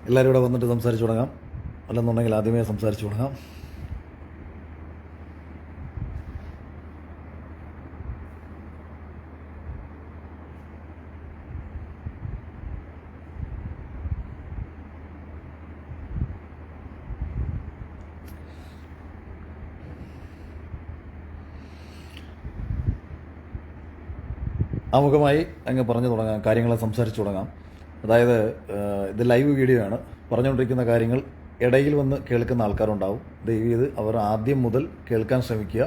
എല്ലാവരും ഇവിടെ വന്നിട്ട് സംസാരിച്ചു തുടങ്ങാം. അല്ലെന്നുണ്ടെങ്കിൽ ആദ്യമേ സംസാരിച്ചു തുടങ്ങാം. ആമുഖമായി അങ്ങ് പറഞ്ഞു തുടങ്ങാം, കാര്യങ്ങളെ സംസാരിച്ചു തുടങ്ങാം. അതായത് ഇത് ലൈവ് വീഡിയോ ആണ്. പറഞ്ഞുകൊണ്ടിരിക്കുന്ന കാര്യങ്ങൾ ഇടയിൽ വന്ന് കേൾക്കുന്ന ആൾക്കാരുണ്ടാവും. ദയവ് ചെയ്ത് അവർ ആദ്യം മുതൽ കേൾക്കാൻ ശ്രമിക്കുക.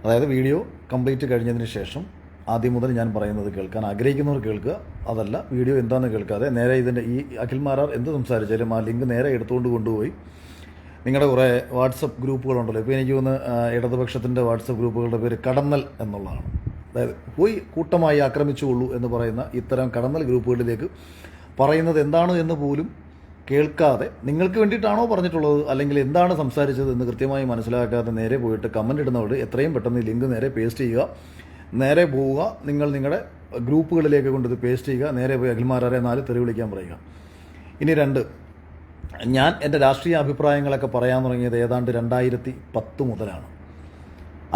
അതായത് വീഡിയോ കംപ്ലീറ്റ് കഴിഞ്ഞതിന് ശേഷം ആദ്യം മുതൽ ഞാൻ പറയുന്നത് കേൾക്കാൻ ആഗ്രഹിക്കുന്നവർ കേൾക്കുക. അതല്ല വീഡിയോ എന്താണെന്ന് കേൾക്കാതെ നേരെ ഇതിൻ്റെ ഈ അഖിൽ മാരാർ എന്ത് സംസാരിച്ചാലും ആ ലിങ്ക് നേരെ എടുത്തുകൊണ്ട് കൊണ്ടുപോയി നിങ്ങളുടെ കുറേ വാട്സപ്പ് ഗ്രൂപ്പുകളുണ്ടല്ലോ. ഇപ്പോൾ എനിക്ക് തോന്നുന്നു ഇടതുപക്ഷത്തിൻ്റെ വാട്സപ്പ് ഗ്രൂപ്പുകളുടെ പേര് കടന്നൽ എന്നുള്ളതാണ്. അതായത് പോയി കൂട്ടമായി ആക്രമിച്ചുകൊള്ളൂ എന്ന് പറയുന്ന ഇത്തരം കടന്നൽ ഗ്രൂപ്പുകളിലേക്ക് പറയുന്നത് എന്താണ് എന്ന് പോലും കേൾക്കാതെ നിങ്ങൾക്ക് വേണ്ടിയിട്ടാണോ പറഞ്ഞിട്ടുള്ളത് അല്ലെങ്കിൽ എന്താണ് സംസാരിച്ചത് എന്ന് കൃത്യമായി മനസ്സിലാക്കാതെ നേരെ പോയിട്ട് കമൻ്റ് ഇടുന്നവർ എത്രയും പെട്ടെന്ന് ഈ ലിങ്ക് നേരെ പേസ്റ്റ് ചെയ്യുക. നേരെ പോവുക, നിങ്ങളുടെ ഗ്രൂപ്പുകളിലേക്ക് കൊണ്ടിത് പേസ്റ്റ് ചെയ്യുക. നേരെ പോയി അഖിൽമാരെ 4 തെറി വിളിക്കാൻ പറയുക. ഇനി 2, ഞാൻ എൻ്റെ രാഷ്ട്രീയ അഭിപ്രായങ്ങളൊക്കെ പറയാൻ തുടങ്ങിയത് ഏതാണ്ട് 2010 മുതലാണ്.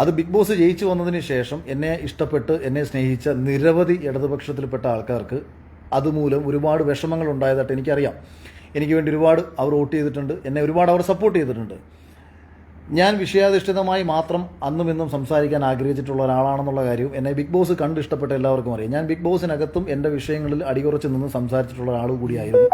അത് ബിഗ് ബോസ് ജയിച്ചു വന്നതിന് ശേഷം എന്നെ ഇഷ്ടപ്പെട്ട് എന്നെ സ്നേഹിച്ച നിരവധി ഇടതുപക്ഷത്തിൽപ്പെട്ട ആൾക്കാർക്ക് അതുമൂലം ഒരുപാട് വിഷമങ്ങൾ ഉണ്ടായതായിട്ട് എനിക്കറിയാം. എനിക്ക് വേണ്ടി ഒരുപാട് അവർ വോട്ട് ചെയ്തിട്ടുണ്ട്, എന്നെ ഒരുപാട് അവർ സപ്പോർട്ട് ചെയ്തിട്ടുണ്ട്. ഞാൻ വിഷയാധിഷ്ഠിതമായി മാത്രം അന്നും ഇന്നും സംസാരിക്കാൻ ആഗ്രഹിച്ചിട്ടുള്ള ഒരാളാണെന്നുള്ള കാര്യവും എന്നെ ബിഗ് ബോസ് കണ്ട് ഇഷ്ടപ്പെട്ട എല്ലാവർക്കും അറിയാം. ഞാൻ ബിഗ് ബോസിനകത്തും എൻ്റെ വിഷയങ്ങളിൽ അടിയുറച്ച് നിന്ന് സംസാരിച്ചിട്ടുള്ള ഒരാൾ കൂടിയായിരുന്നു.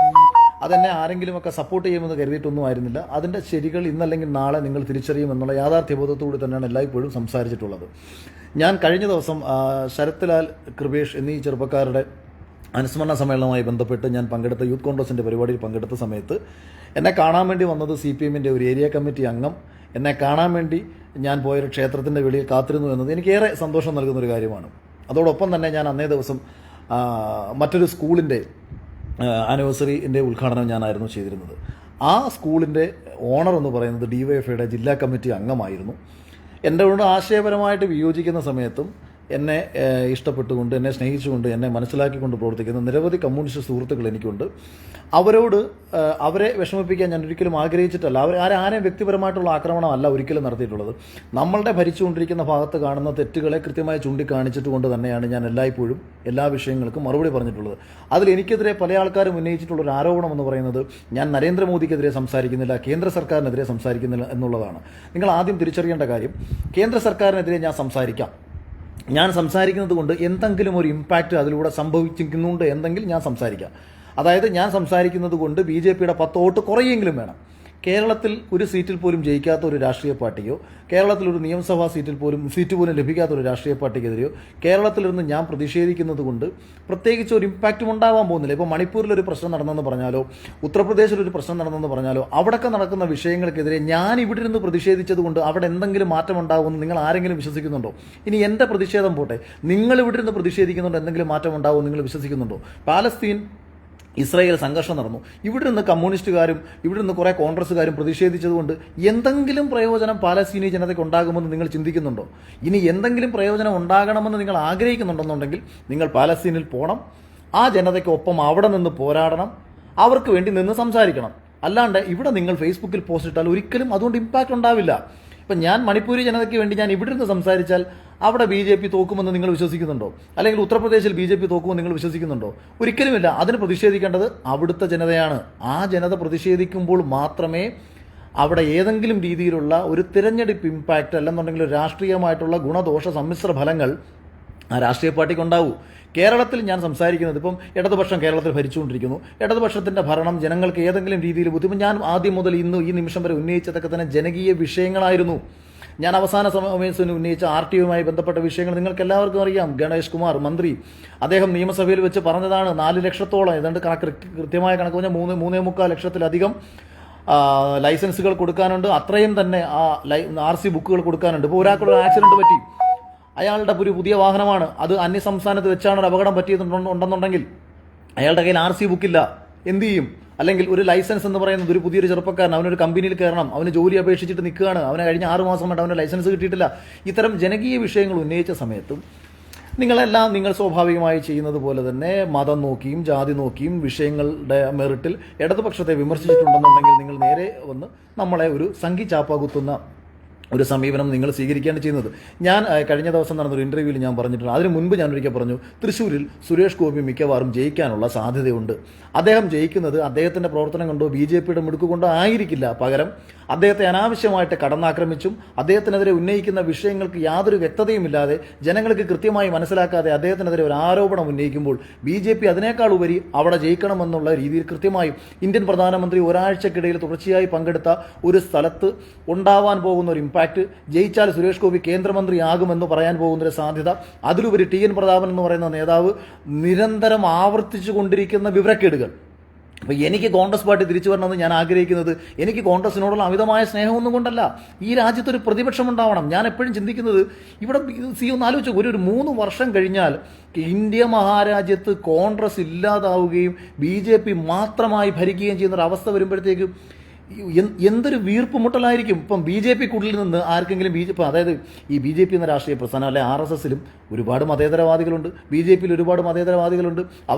അതെന്നെ ആരെങ്കിലുമൊക്കെ സപ്പോർട്ട് ചെയ്യുമെന്ന് കരുതിയിട്ടൊന്നും ആയിരുന്നില്ല. അതിൻ്റെ ശരികൾ ഇന്നല്ലെങ്കിൽ നാളെ നിങ്ങൾ തിരിച്ചറിയുമെന്നുള്ള യാഥാർത്ഥ്യബോധത്തോടെ തന്നെയാണ് എല്ലായ്പ്പോഴും സംസാരിച്ചിട്ടുള്ളത്. ഞാൻ കഴിഞ്ഞ ദിവസം ശരത് ലാൽ, കൃപേഷ് എന്നീ ചെറുപ്പക്കാരുടെ അനുസ്മരണ സമ്മേളനവുമായി ബന്ധപ്പെട്ട് ഞാൻ പങ്കെടുത്ത യൂത്ത് കോൺഗ്രസിൻ്റെ പരിപാടിയിൽ പങ്കെടുത്ത സമയത്ത് എന്നെ കാണാൻ വേണ്ടി വന്നത് CPM-ൻ്റെ ഒരു ഏരിയ കമ്മിറ്റി അംഗം എന്നെ കാണാൻ വേണ്ടി ഞാൻ പോയൊരു ക്ഷേത്രത്തിൻ്റെ വെളിയിൽ കാത്തിരുന്നു എന്നത് എനിക്കേറെ സന്തോഷം നൽകുന്നൊരു കാര്യമാണ്. അതോടൊപ്പം തന്നെ ഞാൻ അന്നേ ദിവസം മറ്റൊരു സ്കൂളിൻ്റെ ആനിവേഴ്സറിൻ്റെ ഉദ്ഘാടനം ഞാനായിരുന്നു ചെയ്തിരുന്നത്. ആ സ്കൂളിൻ്റെ ഓണർ എന്ന് പറയുന്നത് DYFIയുടെ ജില്ലാ കമ്മിറ്റി അംഗമായിരുന്നു. എൻ്റെ കൊണ്ട് ആശയപരമായിട്ട് വിയോജിക്കുന്ന സമയത്തും എന്നെ ഇഷ്ടപ്പെട്ടുകൊണ്ട് എന്നെ സ്നേഹിച്ചുകൊണ്ട് എന്നെ മനസ്സിലാക്കിക്കൊണ്ട് പ്രവർത്തിക്കുന്ന നിരവധി കമ്മ്യൂണിസ്റ്റ് സുഹൃത്തുക്കൾ എനിക്കുണ്ട്. അവരെ വിഷമിപ്പിക്കാൻ ഞാൻ ഒരിക്കലും ആഗ്രഹിച്ചിട്ടല്ല. ആരെയും വ്യക്തിപരമായിട്ടുള്ള ആക്രമണമല്ല ഒരിക്കലും നടത്തിയിട്ടുള്ളത്. നമ്മളുടെ ഭരിച്ചുകൊണ്ടിരിക്കുന്ന ഭാഗത്ത് കാണുന്ന തെറ്റുകളെ കൃത്യമായി ചൂണ്ടിക്കാണിച്ചിട്ടുകൊണ്ട് തന്നെയാണ് ഞാൻ എല്ലായ്പ്പോഴും എല്ലാ വിഷയങ്ങൾക്കും മറുപടി പറഞ്ഞിട്ടുള്ളത്. അതിൽ എനിക്കെതിരെ പല ആൾക്കാരും ഉന്നയിച്ചിട്ടുള്ള ഒരു ആരോപണം എന്ന് പറയുന്നത് ഞാൻ നരേന്ദ്രമോദിക്കെതിരെ സംസാരിക്കുന്നില്ല, കേന്ദ്ര സർക്കാരിനെതിരെ സംസാരിക്കുന്നില്ല എന്നുള്ളതാണ്. നിങ്ങൾ ആദ്യം തിരിച്ചറിയേണ്ട കാര്യം, കേന്ദ്ര സർക്കാരിനെതിരെ ഞാൻ സംസാരിക്കുന്നത് കൊണ്ട് എന്തെങ്കിലും ഒരു ഇമ്പാക്റ്റ് അതിലൂടെ സംഭവിച്ചിരിക്കുന്നുണ്ട് എന്നെങ്കിൽ ഞാൻ സംസാരിക്കാം. അതായത് ഞാൻ സംസാരിക്കുന്നത് കൊണ്ട് BJPയുടെ 10 വോട്ട് കുറയെങ്കിലും വേണം. കേരളത്തിൽ ഒരു സീറ്റിൽ പോലും ജയിക്കാത്ത ഒരു രാഷ്ട്രീയ പാർട്ടിയോ, കേരളത്തിൽ ഒരു നിയമസഭാ സീറ്റ് പോലും ലഭിക്കാത്ത ഒരു രാഷ്ട്രീയ പാർട്ടിക്കെതിരെയോ കേരളത്തിലിരുന്ന് ഞാൻ പ്രതിഷേധിക്കുന്നത് കൊണ്ട് പ്രത്യേകിച്ച് ഒരു ഇമ്പാക്റ്റും ഉണ്ടാവാൻ പോകുന്നില്ല. ഇപ്പോൾ മണിപ്പൂരിലൊരു പ്രശ്നം നടന്നെന്ന് പറഞ്ഞാലോ, ഉത്തർപ്രദേശിലൊരു പ്രശ്നം നടന്നെന്ന് പറഞ്ഞാലോ, അവിടെയൊക്കെ നടക്കുന്ന വിഷയങ്ങൾക്കെതിരെ ഞാൻ ഇവിടെ ഇരുന്ന് പ്രതിഷേധിച്ചത് കൊണ്ട് അവിടെ എന്തെങ്കിലും മാറ്റം ഉണ്ടാകുമെന്ന് നിങ്ങൾ ആരെങ്കിലും വിശ്വസിക്കുന്നുണ്ടോ? ഇനി എൻ്റെ പ്രതിഷേധം പോട്ടെ, നിങ്ങൾ ഇവിടെ ഇരുന്ന് പ്രതിഷേധിക്കുന്നുണ്ടോ എന്തെങ്കിലും മാറ്റം ഉണ്ടാകുമെന്ന് നിങ്ങൾ വിശ്വസിക്കുന്നുണ്ടോ? പാലസ്തീൻ ഇസ്രായേൽ സംഘർഷം നടന്നു, ഇവിടെ നിന്ന് കമ്മ്യൂണിസ്റ്റുകാരും ഇവിടെ നിന്ന് കുറേ കോൺഗ്രസ്സുകാരും പ്രതിഷേധിച്ചതുകൊണ്ട് എന്തെങ്കിലും പ്രയോജനം പാലസ്തീനി ജനതയ്ക്ക് ഉണ്ടാകുമെന്ന് നിങ്ങൾ ചിന്തിക്കുന്നുണ്ടോ? ഇനി എന്തെങ്കിലും പ്രയോജനം ഉണ്ടാകണമെന്ന് നിങ്ങൾ ആഗ്രഹിക്കുന്നുണ്ടെന്നുണ്ടെങ്കിൽ നിങ്ങൾ പാലസ്തീനിൽ പോകണം, ആ ജനതയ്ക്കൊപ്പം അവിടെ നിന്ന് പോരാടണം, അവർക്ക് വേണ്ടി നിന്ന് സംസാരിക്കണം. അല്ലാണ്ട് ഇവിടെ നിങ്ങൾ ഫേസ്ബുക്കിൽ പോസ്റ്റ് ഇട്ടാൽ ഒരിക്കലും അതുകൊണ്ട് ഇമ്പാക്റ്റ് ഉണ്ടാവില്ല. ഇപ്പം ഞാൻ മണിപ്പൂരി ജനതയ്ക്ക് വേണ്ടി ഞാൻ ഇവിടെ നിന്ന് സംസാരിച്ചാൽ അവിടെ BJP തോക്കുമെന്ന് നിങ്ങൾ വിശ്വസിക്കുന്നുണ്ടോ? അല്ലെങ്കിൽ ഉത്തർപ്രദേശിൽ BJP തോക്കുമെന്ന് നിങ്ങൾ വിശ്വസിക്കുന്നുണ്ടോ? ഒരിക്കലുമില്ല. അതിന് പ്രതിഷേധിക്കേണ്ടത് അവിടുത്തെ ജനതയാണ്. ആ ജനത പ്രതിഷേധിക്കുമ്പോൾ മാത്രമേ അവിടെ ഏതെങ്കിലും രീതിയിലുള്ള ഒരു തിരഞ്ഞെടുപ്പ് ഇമ്പാക്റ്റ് അല്ലെന്നുണ്ടെങ്കിൽ രാഷ്ട്രീയമായിട്ടുള്ള ഗുണദോഷ സമ്മിശ്ര ഫലങ്ങൾ ആ രാഷ്ട്രീയ പാർട്ടിക്ക് ഉണ്ടാവൂ. കേരളത്തിൽ ഞാൻ സംസാരിക്കുന്നത് ഇപ്പം ഇടതുപക്ഷം കേരളത്തിൽ ഭരിച്ചുകൊണ്ടിരിക്കുന്നു. ഇടതുപക്ഷത്തിൻ്റെ ഭരണം ജനങ്ങൾക്ക് ഏതെങ്കിലും രീതിയിൽ ബുദ്ധിമുട്ട്, ഞാൻ ആദ്യം മുതൽ ഈ നിമിഷം വരെ ഉന്നയിച്ചതൊക്കെ തന്നെ ജനകീയ വിഷയങ്ങളായിരുന്നു. ഞാൻ അവസാന സമയത്തിന് ഉന്നയിച്ച RTOയുമായി ബന്ധപ്പെട്ട വിഷയങ്ങൾ നിങ്ങൾക്ക് എല്ലാവർക്കും അറിയാം. ഗണേഷ് കുമാർ മന്ത്രി അദ്ദേഹം നിയമസഭയിൽ വെച്ച് പറഞ്ഞതാണ് 4 ലക്ഷത്തോളം, ഏതാണ്ട് കൃത്യമായ കണക്ക് പറഞ്ഞാൽ 3.25 ലക്ഷത്തിലധികം ലൈസൻസുകൾ കൊടുക്കാനുണ്ട്. അത്രയും തന്നെ RC ബുക്കുകൾ കൊടുക്കാനുണ്ട്. ഇപ്പോൾ ഒരാൾക്കൊരു ആക്സിഡന്റ് പറ്റി, അയാളുടെ ഒരു പുതിയ വാഹനമാണ്, അത് അന്യസംസ്ഥാനത്ത് വെച്ചാണ് ഒരു അപകടം പറ്റിയിട്ടുണ്ടെന്നുണ്ടെങ്കിൽ അയാളുടെ കയ്യിൽ RC ബുക്കില്ല, എന്ത് ചെയ്യും? അല്ലെങ്കിൽ ഒരു ലൈസൻസ് എന്ന് പറയുന്നത് ഒരു പുതിയൊരു ചെറുപ്പക്കാരൻ അവനൊരു കമ്പനിയിൽ കയറണം, അവന് ജോലി അപേക്ഷിച്ചിട്ട് നിൽക്കുകയാണ്, അവന് കഴിഞ്ഞ 6 മാസമായിട്ട് അവന് ലൈസൻസ് കിട്ടിയിട്ടില്ല. ഇത്തരം ജനകീയ വിഷയങ്ങൾ ഉന്നയിച്ച സമയത്തും നിങ്ങളെല്ലാം നിങ്ങൾ സ്വാഭാവികമായി ചെയ്യുന്നത് പോലെ തന്നെ മതം നോക്കിയും ജാതി നോക്കിയും വിഷയങ്ങളുടെ മെറിറ്റിൽ ഇടതുപക്ഷത്തെ വിമർശിച്ചിട്ടുണ്ടെന്നുണ്ടെങ്കിൽ നിങ്ങൾ നേരെ വന്ന് നമ്മളെ ഒരു സംഘി ചാപ്പാകുത്തുന്ന ഒരു സമീപനം നിങ്ങൾ സ്വീകരിക്കുകയാണ് ചെയ്യുന്നത്. ഞാൻ കഴിഞ്ഞ ദിവസം നടന്നൊരു ഇൻ്റർവ്യൂവിൽ ഞാൻ പറഞ്ഞിട്ടുണ്ട്, അതിന് മുൻപ് ഞാൻ ഒരിക്കൽ പറഞ്ഞു, തൃശ്ശൂരിൽ സുരേഷ് ഗോപി മിക്കവാറും ജയിക്കാനുള്ള സാധ്യതയുണ്ട്. അദ്ദേഹം ജയിക്കുന്നത് അദ്ദേഹത്തിൻ്റെ പ്രവർത്തനം കൊണ്ടോ BJPയുടെ മിടുക്ക് കൊണ്ടോ ആയിരിക്കില്ല. പകരം അദ്ദേഹത്തെ അനാവശ്യമായിട്ട് കടന്നാക്രമിച്ചും അദ്ദേഹത്തിനെതിരെ ഉന്നയിക്കുന്ന വിഷയങ്ങൾക്ക് യാതൊരു വ്യക്തതയുമില്ലാതെ ജനങ്ങൾക്ക് കൃത്യമായി മനസ്സിലാക്കാതെ അദ്ദേഹത്തിനെതിരെ ഒരു ആരോപണം ഉന്നയിക്കുമ്പോൾ BJP അതിനേക്കാൾ ഉപരി അവിടെ ജയിക്കണമെന്നുള്ള രീതിയിൽ കൃത്യമായും ഇന്ത്യൻ പ്രധാനമന്ത്രി ഒരാഴ്ചക്കിടയിൽ തുടർച്ചയായി പങ്കെടുത്ത ഒരു സ്ഥലത്ത് ഉണ്ടാവാൻ പോകുന്ന ഒരു ഇമ്പാക്റ്റ്, ജയിച്ചാൽ സുരേഷ് ഗോപി കേന്ദ്രമന്ത്രിയാകുമെന്ന് പറയാൻ പോകുന്നൊരു സാധ്യത, അതിലുപരി TN പ്രതാപൻ എന്ന് പറയുന്ന നേതാവ് നിരന്തരം ആവർത്തിച്ചു കൊണ്ടിരിക്കുന്ന വിവരക്കേടുകൾ. അപ്പോൾ എനിക്ക് കോൺഗ്രസ് പാർട്ടി തിരിച്ചു വരണമെന്ന് ഞാൻ ആഗ്രഹിക്കുന്നത് എനിക്ക് കോൺഗ്രസിനോടുള്ള അമിതമായ സ്നേഹമൊന്നും കൊണ്ടല്ല. ഈ രാജ്യത്തൊരു പ്രതിപക്ഷം ഉണ്ടാവണം. ഞാൻ എപ്പോഴും ചിന്തിക്കുന്നത്, ഇവിടെ ഒന്ന് ആലോചിച്ചു, ഒരു 3 വർഷം കഴിഞ്ഞാൽ ഇന്ത്യ മഹാരാജ്യത്ത് കോൺഗ്രസ് ഇല്ലാതാവുകയും BJP മാത്രമായി ഭരിക്കുകയും ചെയ്യുന്ന ഒരു അവസ്ഥ വരുമ്പോഴത്തേക്ക് എന്തൊരു വീർപ്പുമുട്ടലായിരിക്കും. ഇപ്പം BJPക്കുള്ളിൽ നിന്ന് ആർക്കെങ്കിലും അതായത് ഈ BJP എന്ന രാഷ്ട്രീയ പ്രസ്ഥാനം അല്ലെ RSSലും ഒരുപാട് മതേതരവാദികളുണ്ട്, BJPയിൽ ഒരുപാട് മതേതരവാദികളുണ്ട്.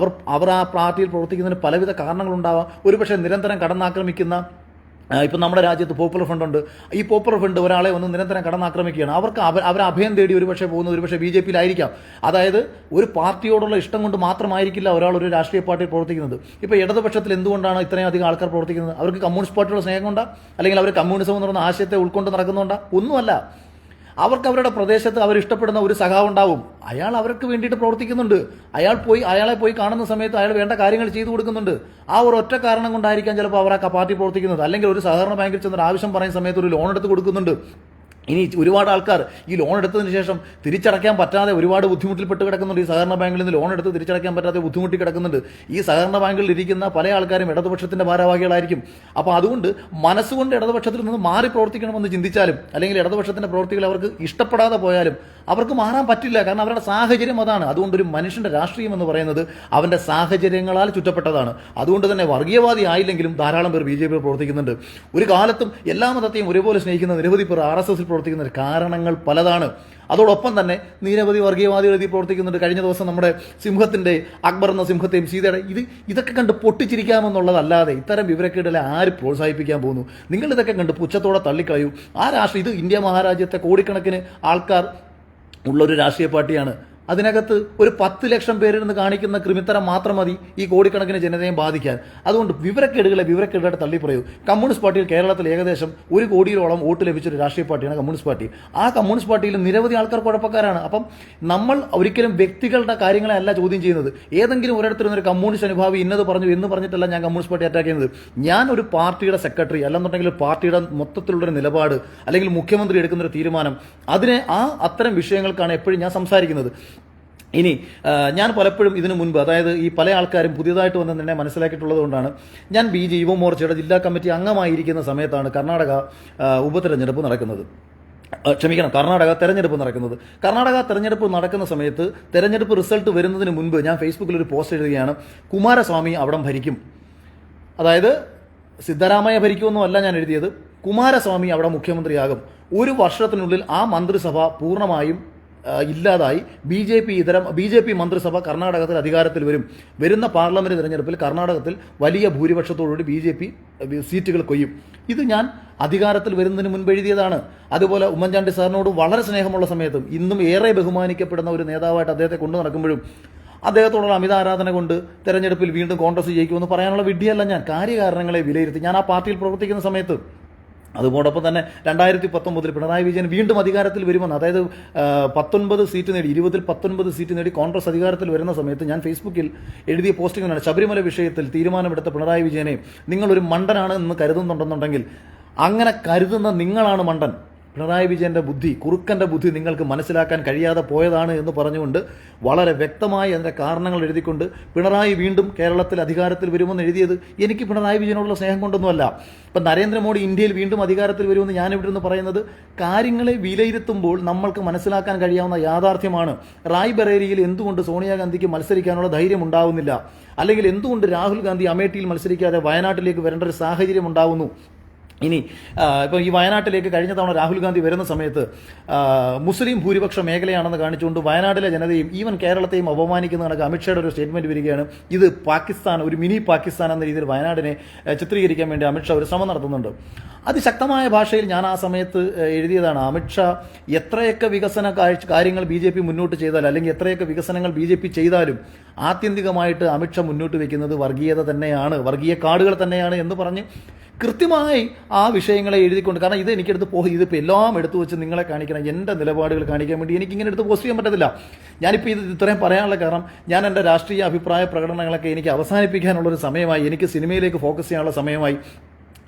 അവർ ആ പാർട്ടിയിൽ പ്രവർത്തിക്കുന്നതിന് പലവിധ കാരണങ്ങളുണ്ടാവാം. ഒരുപക്ഷെ നിരന്തരം കടന്നാക്രമിക്കുന്ന, ഇപ്പം നമ്മുടെ രാജ്യത്ത് പോപ്പുലർ ഫണ്ട് ഉണ്ട്. ഈ പോപ്പുലർ ഫണ്ട് ഒരാളെ ഒന്ന് നിരന്തരം കടന്നാക്രമിക്കുകയാണ്. അവർ അഭയം തേടി ഒരുപക്ഷെ പോകുന്നത് ഒരുപക്ഷെ BJPയിലായിരിക്കാം. അതായത് ഒരു പാർട്ടിയോടുള്ള ഇഷ്ടം കൊണ്ട് മാത്രമായിരിക്കില്ല ഒരാൾ ഒരു രാഷ്ട്രീയ പാർട്ടിയിൽ പ്രവർത്തിക്കുന്നത്. ഇപ്പോൾ ഇടതുപക്ഷത്തിൽ എന്തുകൊണ്ടാണ് ഇത്രയും അധികം ആൾക്കാർ പ്രവർത്തിക്കുന്നത്? അവർക്ക് കമ്മ്യൂണിസ്റ്റ് പാർട്ടിയുള്ള സ്നേഹം കൊണ്ടാ, അല്ലെങ്കിൽ അവർ കമ്മ്യൂണിസം എന്ന് പറയുന്ന ആശയത്തെ ഉൾക്കൊണ്ട് നടക്കുന്നുണ്ടാ? ഒന്നുമല്ല. അവർക്ക് അവരുടെ പ്രദേശത്ത് അവർ ഇഷ്ടപ്പെടുന്ന ഒരു സഖാവ് ഉണ്ടാവും, അയാൾ അവർക്ക് വേണ്ടിയിട്ട് പ്രവർത്തിക്കുന്നുണ്ട്. അയാളെ പോയി കാണുന്ന സമയത്ത് അയാൾ വേണ്ട കാര്യങ്ങൾ ചെയ്തു കൊടുക്കുന്നുണ്ട്. ആ ഒരു ഒറ്റ കാരണം കൊണ്ടായിരിക്കാം ചിലപ്പോൾ അവർ ആ പാർട്ടി പ്രവർത്തിക്കുന്നത്. അല്ലെങ്കിൽ ഒരു സഹകരണ ബാങ്കിൽ ചെന്നൊരു ആവശ്യം പറയുന്ന സമയത്ത് ഒരു ലോൺ എടുത്ത് കൊടുക്കുന്നുണ്ട്. ഇനി ഒരുപാട് ആൾക്കാർ ഈ ലോൺ എടുത്തതിന് ശേഷം തിരിച്ചടയ്ക്കാൻ പറ്റാതെ ഒരുപാട് ബുദ്ധിമുട്ടിൽപ്പെട്ട് കിടക്കുന്നുണ്ട്. ഈ സഹകരണ ബാങ്കിൽ നിന്ന് ലോൺ എടുത്ത് തിരിച്ചടയ്ക്കാൻ പറ്റാതെ ബുദ്ധിമുട്ടി കിടക്കുന്നുണ്ട്. ഈ സഹകരണ ബാങ്കിൽ ഇരിക്കുന്ന പല ആൾക്കാരും ഇടതുപക്ഷത്തിന്റെ ഭാരവാഹികളായിരിക്കും. അപ്പോൾ അതുകൊണ്ട് മനസ്സുകൊണ്ട് ഇടതുപക്ഷത്തിൽ നിന്ന് മാറി പ്രവർത്തിക്കണമെന്ന് ചിന്തിച്ചാലും, അല്ലെങ്കിൽ ഇടതുപക്ഷത്തിന്റെ പ്രവൃത്തികൾ അവർക്ക് ഇഷ്ടപ്പെടാതെ പോയാലും അവർക്ക് മാറാൻ പറ്റില്ല. കാരണം അവരുടെ സാഹചര്യം അതാണ്. അതുകൊണ്ട് ഒരു മനുഷ്യന്റെ രാഷ്ട്രീയം എന്ന് പറയുന്നത് അവന്റെ സാഹചര്യങ്ങളാൽ ചുറ്റപ്പെട്ടതാണ്. അതുകൊണ്ട് തന്നെ വർഗീയവാദി ആയില്ലെങ്കിലും ധാരാളം പേർ BJPയിൽ പ്രവർത്തിക്കുന്നുണ്ട്. ഒരു കാലത്തും എല്ലാ മതത്തെയും ഒരുപോലെ സ്നേഹിക്കുന്ന നിരവധി പേർ RSSൽ പ്രവർത്തിക്കുന്ന കാരണങ്ങൾ പലതാണ്. അതോടൊപ്പം തന്നെ നിരവധി വർഗീയവാദികൾ എഴുതി പ്രവർത്തിക്കുന്നുണ്ട്. കഴിഞ്ഞ ദിവസം നമ്മുടെ സിംഹത്തിന്റെ, അക്ബർ എന്ന സിംഹത്തെയും സീതയുടെ ഇതൊക്കെ കണ്ട് പൊട്ടിച്ചിരിക്കാമെന്നുള്ളതല്ലാതെ ഇത്തരം വിവരക്കേടുകളെ ആര് പ്രോത്സാഹിപ്പിക്കാൻ പോകുന്നു? നിങ്ങൾ ഇതൊക്കെ കണ്ട് പുച്ഛത്തോടെ തള്ളിക്കളയൂ. ആ രാഷ്ട്രീയം, ഇത് ഇന്ത്യ മഹാരാജ്യത്തെ കോടിക്കണക്കിന് ആൾക്കാർ ഉള്ളൊരു രാഷ്ട്രീയ പാർട്ടിയാണ്. അതിനകത്ത് ഒരു 10 ലക്ഷം പേരിൽ കാണിക്കുന്ന കൃമിത്തരം മാത്രം മതി ഈ കോടിക്കണക്കിന് ജനതയെ ബാധിക്കാൻ. അതുകൊണ്ട് വിവരക്കേടുകളായിട്ട് തള്ളിപ്പറയൂ. കമ്മ്യൂണിസ്റ്റ് പാർട്ടിയിൽ കേരളത്തിൽ ഏകദേശം 1 കോടിയോളം വോട്ട് ലഭിച്ചൊരു രാഷ്ട്രീയ പാർട്ടിയാണ് കമ്മ്യൂണിസ്റ്റ് പാർട്ടി. ആ കമ്മ്യൂണിസ്റ്റ് പാർട്ടിയിൽ നിരവധി ആൾക്കാർ കുഴപ്പക്കാരാണ്. അപ്പം നമ്മൾ ഒരിക്കലും വ്യക്തികളുടെ കാര്യങ്ങളെ അല്ല ചോദ്യം ചെയ്യുന്നത്. ഏതെങ്കിലും ഒരിടത്തിരുന്നൊരു കമ്മ്യൂണിസ്റ്റ് അനുഭാവി ഇന്നത് പറഞ്ഞു എന്ന് പറഞ്ഞിട്ടല്ല ഞാൻ കമ്മ്യൂണിസ്റ്റ് പാർട്ടി അറ്റാക്ക് ചെയ്യുന്നത്. ഞാൻ ഒരു പാർട്ടിയുടെ സെക്രട്ടറി അല്ലെന്നുണ്ടെങ്കിൽ പാർട്ടിയുടെ മൊത്തത്തിലുള്ളൊരു നിലപാട്, അല്ലെങ്കിൽ മുഖ്യമന്ത്രി എടുക്കുന്നൊരു തീരുമാനം, അത്തരം വിഷയങ്ങൾക്കാണ് എപ്പോഴും ഞാൻ സംസാരിക്കുന്നത്. ഇനി ഞാൻ പലപ്പോഴും ഇതിനു മുൻപ്, അതായത് ഈ പല ആൾക്കാരും പുതിയതായിട്ട് വന്ന് തന്നെ മനസ്സിലാക്കിയിട്ടുള്ളത് കൊണ്ടാണ്, ഞാൻ യുവമോർച്ചയുടെ ജില്ലാ കമ്മിറ്റി അംഗമായിരിക്കുന്ന സമയത്താണ് കർണാടക ഉപതെരഞ്ഞെടുപ്പ് നടക്കുന്നത്. കർണാടക തെരഞ്ഞെടുപ്പ് നടക്കുന്നത്. കർണാടക തെരഞ്ഞെടുപ്പ് നടക്കുന്ന സമയത്ത് തെരഞ്ഞെടുപ്പ് റിസൾട്ട് വരുന്നതിന് മുൻപ് ഞാൻ ഫേസ്ബുക്കിൽ ഒരു പോസ്റ്റ് എഴുതുകയാണ്, കുമാരസ്വാമി അവിടം ഭരിക്കും. അതായത് സിദ്ധരാമയ്യ ഭരിക്കുമെന്നല്ല ഞാൻ എഴുതിയത്, കുമാരസ്വാമി അവിടെ മുഖ്യമന്ത്രിയാകും. 1 വർഷത്തിനുള്ളിൽ ആ മന്ത്രിസഭ പൂർണ്ണമായും ഇല്ലാതായി BJP മന്ത്രിസഭ കർണാടകത്തിൽ അധികാരത്തിൽ വരും. വരുന്ന പാർലമെന്റ് തെരഞ്ഞെടുപ്പിൽ കർണാടകത്തിൽ വലിയ ഭൂരിപക്ഷത്തോടുകൂടി BJP സീറ്റുകൾ കൊയ്യും. ഇത് ഞാൻ അധികാരത്തിൽ വരുന്നതിന് മുൻപ് എഴുതിയതാണ്. അതുപോലെ ഉമ്മൻചാണ്ടി സാറിനോട് വളരെ സ്നേഹമുള്ള സമയത്തും ഇന്നും ഏറെ ബഹുമാനിക്കപ്പെടുന്ന ഒരു നേതാവായിട്ട് അദ്ദേഹത്തെ കൊണ്ടു നടക്കുമ്പോഴും അദ്ദേഹത്തോടുള്ള അമിത ആരാധന കൊണ്ട് തെരഞ്ഞെടുപ്പിൽ വീണ്ടും കോൺഗ്രസ് ജയിക്കുമെന്ന് പറയാനുള്ള വിഡ്ഢിയല്ല ഞാൻ. കാര്യകാരണങ്ങളെ വിലയിരുത്തി ഞാൻ ആ പാർട്ടിയിൽ പ്രവർത്തിക്കുന്ന സമയത്ത്, അതോടൊപ്പം തന്നെ 2019 പിണറായി വിജയൻ വീണ്ടും അധികാരത്തിൽ വരുമെന്ന്, അതായത് 19 സീറ്റ് നേടി, 20ൽ 19 സീറ്റ് നേടി കോൺഗ്രസ് അധികാരത്തിൽ വരുന്ന സമയത്ത് ഞാൻ ഫേസ്ബുക്കിൽ എഴുതിയ പോസ്റ്റിംഗാണ്, ശബരിമല വിഷയത്തിൽ തീരുമാനമെടുത്ത പിണറായി വിജയനെ നിങ്ങളൊരു മണ്ടനാണ് എന്ന് കരുതുന്നുണ്ടെന്നുണ്ടെങ്കിൽ അങ്ങനെ കരുതുന്ന നിങ്ങളാണ് മണ്ടൻ. പിണറായി വിജയന്റെ ബുദ്ധി, കുറുക്കന്റെ ബുദ്ധി നിങ്ങൾക്ക് മനസ്സിലാക്കാൻ കഴിയാതെ പോയതാണ് എന്ന് പറഞ്ഞുകൊണ്ട് വളരെ വ്യക്തമായി അതിന്റെ കാരണങ്ങൾ എഴുതിക്കൊണ്ട് പിണറായി വീണ്ടും കേരളത്തിൽ അധികാരത്തിൽ വരുമെന്ന് എഴുതിയത് എനിക്ക് പിണറായി വിജയനോടുള്ള സ്നേഹം കൊണ്ടൊന്നുമല്ല. ഇപ്പം നരേന്ദ്രമോദി ഇന്ത്യയിൽ വീണ്ടും അധികാരത്തിൽ വരുമെന്ന് ഞാനിവിടെ നിന്ന് പറയുന്നത് കാര്യങ്ങളെ വിലയിരുത്തുമ്പോൾ നമ്മൾക്ക് മനസ്സിലാക്കാൻ കഴിയാവുന്ന യാഥാർത്ഥ്യമാണ്. റായ്ബറേലിയിൽ എന്തുകൊണ്ട് സോണിയാഗാന്ധിക്ക് മത്സരിക്കാനുള്ള ധൈര്യം ഉണ്ടാവുന്നില്ല, അല്ലെങ്കിൽ എന്തുകൊണ്ട് രാഹുൽ ഗാന്ധി അമേഠിയിൽ മത്സരിക്കാതെ വയനാട്ടിലേക്ക് വരേണ്ട ഒരു സാഹചര്യം ഉണ്ടാവുന്നു ഇനി ഇപ്പം ഈ വയനാട്ടിലേക്ക് കഴിഞ്ഞ തവണ രാഹുൽ ഗാന്ധി വരുന്ന സമയത്ത് മുസ്ലിം ഭൂരിപക്ഷ മേഖലയാണെന്ന് കാണിച്ചുകൊണ്ട് വയനാട്ടിലെ ജനതയും ഈവൻ കേരളത്തെയും അപമാനിക്കുന്ന കണക്ക് അമിത്ഷായുടെ ഒരു സ്റ്റേറ്റ്മെന്റ് വരികയാണ്. ഇത് പാകിസ്ഥാൻ, ഒരു മിനി പാകിസ്ഥാൻ എന്ന രീതിയിൽ വയനാടിനെ ചിത്രീകരിക്കാൻ വേണ്ടി അമിത്ഷാ ഒരു ശ്രമം നടത്തുന്നുണ്ട്. അതിശക്തമായ ഭാഷയിൽ ഞാൻ ആ സമയത്ത് എഴുതിയതാണ്, അമിത്ഷാ എത്രയൊക്കെ വികസന കാര്യങ്ങൾ BJP മുന്നോട്ട് ചെയ്താലും, അല്ലെങ്കിൽ എത്രയൊക്കെ വികസനങ്ങൾ BJP ചെയ്താലും ആത്യന്തികമായിട്ട് അമിത്ഷാ മുന്നോട്ട് വയ്ക്കുന്നത് വർഗീയത തന്നെയാണ്, വർഗീയ കാർഡുകൾ തന്നെയാണ് എന്ന് പറഞ്ഞ് കൃത്യമായി ആ വിഷയങ്ങളെ എഴുതിക്കൊണ്ട്, കാരണം ഇത് എനിക്കെടുത്ത് ഇതിപ്പോൾ എല്ലാം എടുത്തു വെച്ച് നിങ്ങളെ കാണിക്കണം, എൻ്റെ നിലപാടുകൾ കാണിക്കാൻ വേണ്ടി എനിക്കിങ്ങനെ എടുത്ത് പോസ്റ്റ് ചെയ്യാൻ പറ്റത്തില്ല. ഞാനിപ്പോൾ ഇത് ഇത്രയും പറയാനുള്ള കാരണം, ഞാൻ എൻ്റെ രാഷ്ട്രീയ അഭിപ്രായ പ്രകടനങ്ങളൊക്കെ എനിക്ക് അവസാനിപ്പിക്കാനുള്ളൊരു സമയമായി, എനിക്ക് സിനിമയിലേക്ക് ഫോക്കസ് ചെയ്യാനുള്ള സമയമായി.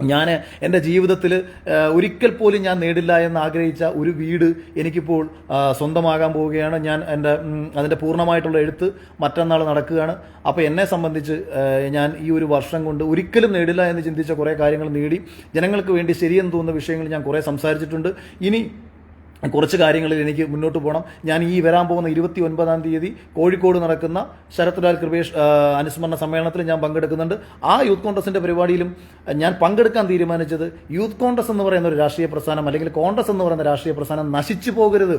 ഞാൻ എൻ്റെ ജീവിതത്തിൽ ഒരിക്കൽ പോലും ഞാൻ നേടില്ല എന്ന് ആഗ്രഹിച്ച ഒരു വീട് എനിക്കിപ്പോൾ സ്വന്തമാകാൻ പോവുകയാണ്. ഞാൻ അതിൻ്റെ പൂർണ്ണമായിട്ടുള്ള എഴുത്ത് മറ്റന്നാൾ നടക്കുകയാണ്. അപ്പോൾ എന്നെ സംബന്ധിച്ച് ഞാൻ ഈ ഒരു വർഷം കൊണ്ട് ഒരിക്കലും നേടില്ല എന്ന് ചിന്തിച്ച കുറേ കാര്യങ്ങൾ നേടി. ജനങ്ങൾക്ക് വേണ്ടി ശരിയെന്ന് തോന്നുന്ന വിഷയങ്ങൾ ഞാൻ കുറേ സംസാരിച്ചിട്ടുണ്ട്. ഇനി കുറച്ച് കാര്യങ്ങളിൽ എനിക്ക് മുന്നോട്ട് പോകണം. ഞാൻ ഈ വരാൻ പോകുന്ന 29-ാം തീയതി കോഴിക്കോട് നടക്കുന്ന ശരത് ലാൽ കൃപേഷ് അനുസ്മരണ സമ്മേളനത്തിൽ ഞാൻ പങ്കെടുക്കുന്നുണ്ട്. ആ യൂത്ത് കോൺഗ്രസിൻ്റെ പരിപാടിയിലും ഞാൻ പങ്കെടുക്കാൻ തീരുമാനിച്ചത്, യൂത്ത് കോൺഗ്രസ് എന്ന് പറയുന്ന ഒരു രാഷ്ട്രീയ പ്രസ്ഥാനം, അല്ലെങ്കിൽ കോൺഗ്രസ് എന്ന് പറയുന്ന രാഷ്ട്രീയ പ്രസ്ഥാനം നശിച്ചു പോകരുത്.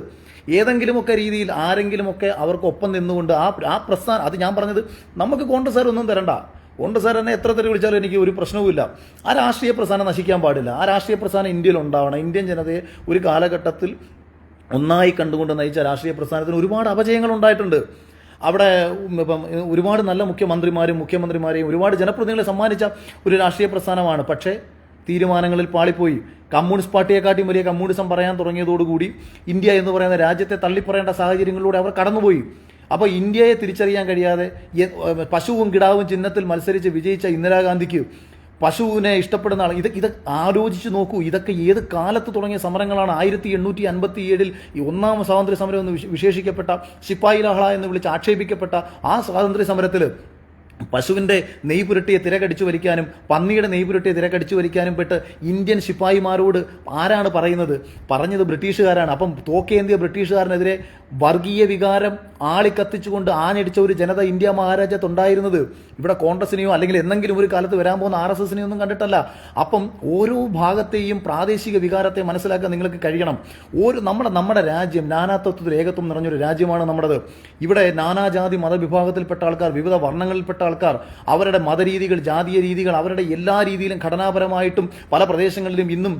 ഏതെങ്കിലുമൊക്കെ രീതിയിൽ ആരെങ്കിലുമൊക്കെ അവർക്കൊപ്പം നിന്നുകൊണ്ട് ആ പ്രസ്ഥാനം, അത് ഞാൻ പറഞ്ഞത്, നമുക്ക് കോൺഗ്രസ്സുകാരൊന്നും തരണ്ട, കോൺഗ്രസ് എന്നെ എത്ര തെറി വിളിച്ചാലും എനിക്ക് ഒരു പ്രശ്നവുമില്ല. ആ രാഷ്ട്രീയ പ്രസ്ഥാനം നശിക്കാൻ പാടില്ല. ആ രാഷ്ട്രീയ പ്രസ്ഥാനം ഇന്ത്യയിൽ ഉണ്ടാവണം. ഇന്ത്യൻ ജനതയെ ഒരു കാലഘട്ടത്തിൽ ഒന്നായി കണ്ടുകൊണ്ട് നയിച്ച രാഷ്ട്രീയ പ്രസ്ഥാനത്തിന് ഒരുപാട് അപജയങ്ങൾ ഉണ്ടായിട്ടുണ്ട്. അവിടെ ഇപ്പം ഒരുപാട് നല്ല മുഖ്യമന്ത്രിമാരെയും ഒരുപാട് ജനപ്രതിനിധികളെ സമ്മാനിച്ച ഒരു രാഷ്ട്രീയ പ്രസ്ഥാനമാണ്. പക്ഷേ തീരുമാനങ്ങളിൽ പാളിപ്പോയി. കമ്മ്യൂണിസ്റ്റ് പാർട്ടിയെക്കാട്ടിയും വലിയ കമ്മ്യൂണിസം പറയാൻ തുടങ്ങിയതോടുകൂടി ഇന്ത്യ എന്ന് പറയുന്ന രാജ്യത്തെ തള്ളിപ്പറയേണ്ട സാഹചര്യങ്ങളിലൂടെ അവർ കടന്നുപോയി. അപ്പോൾ ഇന്ത്യയെ തിരിച്ചറിയാൻ കഴിയാതെ പശുവും കിടാവും ചിഹ്നത്തിൽ മത്സരിച്ച് വിജയിച്ച ഇന്ദിരാഗാന്ധിക്ക് പശുവിനെ ഇഷ്ടപ്പെടുന്ന ആൾ, ഇത് ആലോചിച്ച് നോക്കൂ. ഇതൊക്കെ ഏത് കാലത്ത് തുടങ്ങിയ സമരങ്ങളാണ്. 1857 ഈ ഒന്നാം സ്വാതന്ത്ര്യ സമരം എന്ന് വിശേഷിക്കപ്പെട്ട ശിപ്പായി ലഹള എന്ന് വിളിച്ച് ആക്ഷേപിക്കപ്പെട്ട ആ സ്വാതന്ത്ര്യ സമരത്തിൽ പശുവിൻ്റെ നെയ് പുരട്ടിയെ തിരകടിച്ചു വലിക്കാനും പന്നിയുടെ നെയ് പുരട്ടിയെ തിരകടിച്ചു വലിക്കാനും പെട്ട് ഇന്ത്യൻ ശിപ്പായിമാരോട് ആരാണ് പറഞ്ഞത് ബ്രിട്ടീഷുകാരാണ്. അപ്പം തോക്കേന്ത്യ ബ്രിട്ടീഷുകാരനെതിരെ വർഗീയ വികാരം ആളിക്കത്തിച്ചുകൊണ്ട് ആഞ്ഞടിച്ച ഒരു ജനത ഇന്ത്യ മഹാരാജ്യത്തുണ്ടായിരുന്നത് ഇവിടെ കോൺഗ്രസിനെയോ അല്ലെങ്കിൽ എന്തെങ്കിലും ഒരു കാലത്ത് വരാൻ പോകുന്ന RSSനെയോ ഒന്നും കണ്ടിട്ടല്ല. അപ്പം ഓരോ ഭാഗത്തെയും പ്രാദേശിക വികാരത്തെ മനസ്സിലാക്കാൻ നിങ്ങൾക്ക് കഴിയണം. നമ്മുടെ രാജ്യം നാനാത്വത്തിൽ ഏകത്വം നിറഞ്ഞൊരു രാജ്യമാണ് നമ്മുടേത്. ഇവിടെ നാനാജാതി മതവിഭാഗത്തിൽപ്പെട്ട ആൾക്കാർ, വിവിധ വർണ്ണങ്ങളിൽപ്പെട്ട ആൾക്കാർ, അവരുടെ മതരീതികൾ, ജാതീയ രീതികൾ, അവരുടെ എല്ലാ രീതിയിലും ഘടനാപരമായിട്ടും പല പ്രദേശങ്ങളിലും ഇന്നും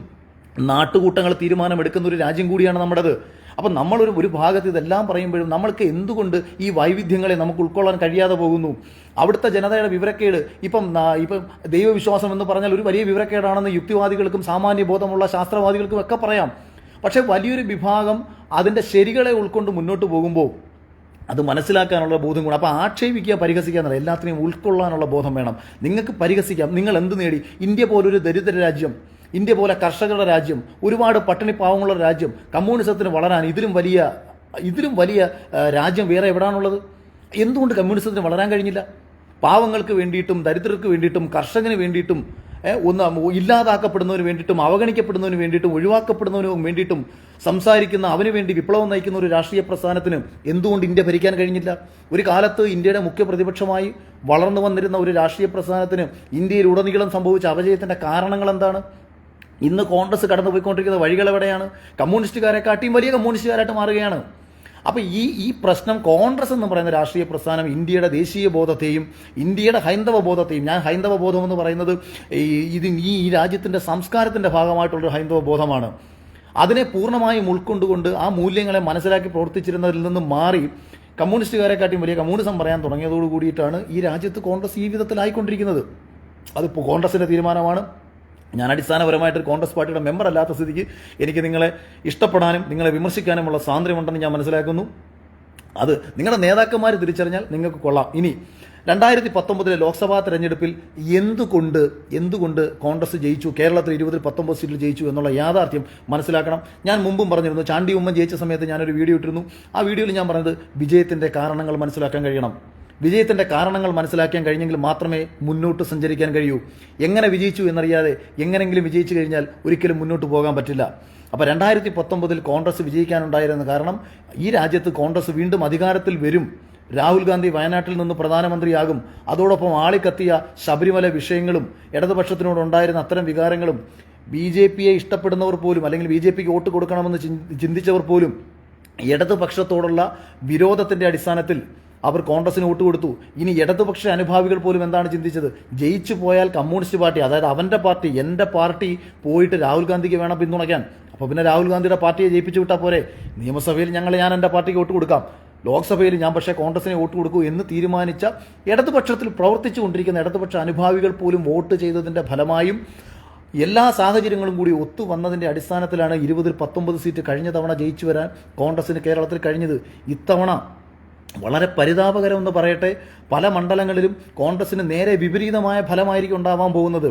നാട്ടുകൂട്ടങ്ങൾ തീരുമാനമെടുക്കുന്ന ഒരു രാജ്യം കൂടിയാണ് നമ്മുടേത്. അപ്പം ഒരു ഭാഗത്ത് ഇതെല്ലാം പറയുമ്പോഴും നമ്മൾക്ക് എന്തുകൊണ്ട് ഈ വൈവിധ്യങ്ങളെ നമുക്ക് ഉൾക്കൊള്ളാൻ കഴിയാതെ പോകുന്നു? അവിടുത്തെ ജനതയുടെ വിവരക്കേട്, ഇപ്പം ദൈവവിശ്വാസം എന്ന് പറഞ്ഞാൽ ഒരു വലിയ വിവരക്കേടാണെന്ന് യുക്തിവാദികൾക്കും സാമാന്യ ബോധമുള്ള ശാസ്ത്രവാദികൾക്കും ഒക്കെ പറയാം. പക്ഷേ വലിയൊരു വിഭാഗം അതിൻ്റെ ശരികളെ ഉൾക്കൊണ്ട് മുന്നോട്ട് പോകുമ്പോൾ അത് മനസ്സിലാക്കാനുള്ള ബോധം കൂടെ. അപ്പോൾ ആക്ഷേപിക്കുക, പരിഹസിക്കുക എന്നല്ല, എല്ലാത്തിനെയും ഉൾക്കൊള്ളാനുള്ള ബോധം വേണം. നിങ്ങൾക്ക് പരിഹസിക്കാം, നിങ്ങൾ എന്ത് നേടി? ഇന്ത്യ പോലൊരു ദരിദ്ര രാജ്യം, ഇന്ത്യ പോലെ കർഷകരുടെ രാജ്യം, ഒരുപാട് പട്ടിണി പാവങ്ങളുടെ രാജ്യം, കമ്മ്യൂണിസത്തിന് വളരാൻ ഇതിലും വലിയ രാജ്യം വേറെ എവിടാണുള്ളത്? എന്തുകൊണ്ട് കമ്മ്യൂണിസത്തിന് വളരാൻ കഴിഞ്ഞില്ല? പാവങ്ങൾക്ക് വേണ്ടിയിട്ടും ദരിദ്രർക്ക് വേണ്ടിയിട്ടും കർഷകന് വേണ്ടിയിട്ടും ഇല്ലാതാക്കപ്പെടുന്നതിന് വേണ്ടിയിട്ടും അവഗണിക്കപ്പെടുന്നതിന് വേണ്ടിയിട്ടും ഒഴിവാക്കപ്പെടുന്നതിനും വേണ്ടിയിട്ടും സംസാരിക്കുന്ന, അവന് വേണ്ടി വിപ്ലവം നയിക്കുന്ന ഒരു രാഷ്ട്രീയ പ്രസ്ഥാനത്തിന് എന്തുകൊണ്ട് ഇന്ത്യ ഭരിക്കാൻ കഴിഞ്ഞില്ല? ഒരു കാലത്ത് ഇന്ത്യയുടെ മുഖ്യ പ്രതിപക്ഷമായി വളർന്നു വന്നിരുന്ന ഒരു രാഷ്ട്രീയ പ്രസ്ഥാനത്തിന് ഇന്ത്യയിലുടനീളം സംഭവിച്ച അപജയത്തിൻ്റെ കാരണങ്ങൾ എന്താണ്? ഇന്ന് കോൺഗ്രസ് കടന്നു പോയിക്കൊണ്ടിരിക്കുന്ന വഴികൾ എവിടെയാണ്? കമ്മ്യൂണിസ്റ്റുകാരെക്കാട്ടിയും വലിയ കമ്മ്യൂണിസ്റ്റുകാരായിട്ട് മാറുകയാണ്. അപ്പോൾ ഈ പ്രശ്നം, കോൺഗ്രസ് എന്ന് പറയുന്ന രാഷ്ട്രീയ പ്രസ്ഥാനം ഇന്ത്യയുടെ ദേശീയ ബോധത്തെയും ഇന്ത്യയുടെ ഹൈന്ദവ ബോധത്തെയും, ഞാൻ ഹൈന്ദവ ബോധം എന്ന് പറയുന്നത് ഈ രാജ്യത്തിൻ്റെ സംസ്കാരത്തിൻ്റെ ഭാഗമായിട്ടുള്ളൊരു ഹൈന്ദവ ബോധമാണ്, അതിനെ പൂർണ്ണമായും ഉൾക്കൊണ്ടുകൊണ്ട് ആ മൂല്യങ്ങളെ മനസ്സിലാക്കി പ്രവർത്തിച്ചിരുന്നതിൽ നിന്ന് മാറി കമ്മ്യൂണിസ്റ്റുകാരെക്കാട്ടിയും വലിയ കമ്മ്യൂണിസം പറയാൻ തുടങ്ങിയതോടു കൂടിയിട്ടാണ് ഈ രാജ്യത്ത് കോൺഗ്രസ് ഈ വിധത്തിലായിക്കൊണ്ടിരിക്കുന്നത്. അതിപ്പോൾ കോൺഗ്രസിൻ്റെ തീരുമാനമാണ്. ഞാൻ അടിസ്ഥാനപരമായിട്ട് കോൺഗ്രസ് പാർട്ടിയുടെ മെമ്പർ അല്ലാത്ത സ്ഥിതിക്ക് എനിക്ക് നിങ്ങളെ ഇഷ്ടപ്പെടാനും നിങ്ങളെ വിമർശിക്കാനുമുള്ള സ്വാതന്ത്ര്യമുണ്ടെന്ന് ഞാൻ മനസ്സിലാക്കുന്നു. അത് നിങ്ങളുടെ നേതാക്കന്മാർ തിരിച്ചറിഞ്ഞാൽ നിങ്ങൾക്ക് കൊള്ളാം. ഇനി 2019 ലോക്സഭാ തെരഞ്ഞെടുപ്പിൽ എന്തുകൊണ്ട് കോൺഗ്രസ് ജയിച്ചു, കേരളത്തിൽ 20-19 സീറ്റിൽ ജയിച്ചു എന്നുള്ള യാഥാർത്ഥ്യം മനസ്സിലാക്കണം. ഞാൻ മുമ്പും പറഞ്ഞിരുന്നു, ചാണ്ടി ഉമ്മൻ ജയിച്ച സമയത്ത് ഞാനൊരു വീഡിയോ ഇട്ടിരുന്നു. ആ വീഡിയോയിൽ ഞാൻ പറഞ്ഞത് വിജയത്തിൻ്റെ കാരണങ്ങൾ മനസ്സിലാക്കാൻ കഴിയണം. വിജയത്തിൻ്റെ കാരണങ്ങൾ മനസ്സിലാക്കാൻ കഴിഞ്ഞെങ്കിൽ മാത്രമേ മുന്നോട്ട് സഞ്ചരിക്കാൻ കഴിയൂ. എങ്ങനെ വിജയിച്ചു എന്നറിയാതെ എങ്ങനെങ്കിലും വിജയിച്ചു കഴിഞ്ഞാൽ ഒരിക്കലും മുന്നോട്ട് പോകാൻ പറ്റില്ല. അപ്പോൾ 2019 കോൺഗ്രസ് വിജയിക്കാനുണ്ടായിരുന്ന കാരണം, ഈ രാജ്യത്ത് കോൺഗ്രസ് വീണ്ടും അധികാരത്തിൽ വരും, രാഹുൽ ഗാന്ധി വയനാട്ടിൽ നിന്ന് പ്രധാനമന്ത്രിയാകും, അതോടൊപ്പം ആളിക്കത്തിയ ശബരിമല വിഷയങ്ങളും ഇടതുപക്ഷത്തിനോടുണ്ടായിരുന്ന അത്തരം വികാരങ്ങളും BJPയെ ഇഷ്ടപ്പെടുന്നവർ പോലും അല്ലെങ്കിൽ BJPക്ക് വോട്ട് കൊടുക്കണമെന്ന് ചിന്തിച്ചവർ പോലും ഇടതുപക്ഷത്തോടുള്ള വിരോധത്തിൻ്റെ അടിസ്ഥാനത്തിൽ അവർ കോൺഗ്രസിന് വോട്ട് കൊടുത്തു. ഇനി ഇടതുപക്ഷ അനുഭാവികൾ പോലും എന്താണ് ചിന്തിച്ചത്? ജയിച്ചു പോയാൽ കമ്മ്യൂണിസ്റ്റ് പാർട്ടി, അതായത് അവൻ്റെ പാർട്ടി, എൻ്റെ പാർട്ടി പോയിട്ട് രാഹുൽ ഗാന്ധിക്ക് വേണം പിന്തുണയ്ക്കാൻ. അപ്പോൾ പിന്നെ രാഹുൽ ഗാന്ധിയുടെ പാർട്ടിയെ ജയിപ്പിച്ചു വിട്ടാൽ പോരെ? നിയമസഭയിൽ ഞാൻ എൻ്റെ പാർട്ടിക്ക് വോട്ട് കൊടുക്കാം, ലോക്സഭയിൽ ഞാൻ പക്ഷേ കോൺഗ്രസിനെ വോട്ട് കൊടുക്കൂ എന്ന് തീരുമാനിച്ച ഇടതുപക്ഷത്തിൽ പ്രവർത്തിച്ചു കൊണ്ടിരിക്കുന്ന ഇടതുപക്ഷ അനുഭാവികൾ പോലും വോട്ട് ചെയ്തതിൻ്റെ ഫലമായും എല്ലാ സാഹചര്യങ്ങളും കൂടി ഒത്തു വന്നതിൻ്റെ അടിസ്ഥാനത്തിലാണ് 20-ൽ 19 സീറ്റ് കഴിഞ്ഞ തവണ ജയിച്ചു വരാൻ കോൺഗ്രസിന് കേരളത്തിൽ കഴിഞ്ഞത്. ഇത്തവണ വളരെ പരിതാപകരമെന്ന് പറയട്ടെ, പല മണ്ഡലങ്ങളിലും കോൺഗ്രസിന് നേരെ വിപരീതമായ ഫലമായിരിക്കും ഉണ്ടാവാൻ പോകുന്നത്.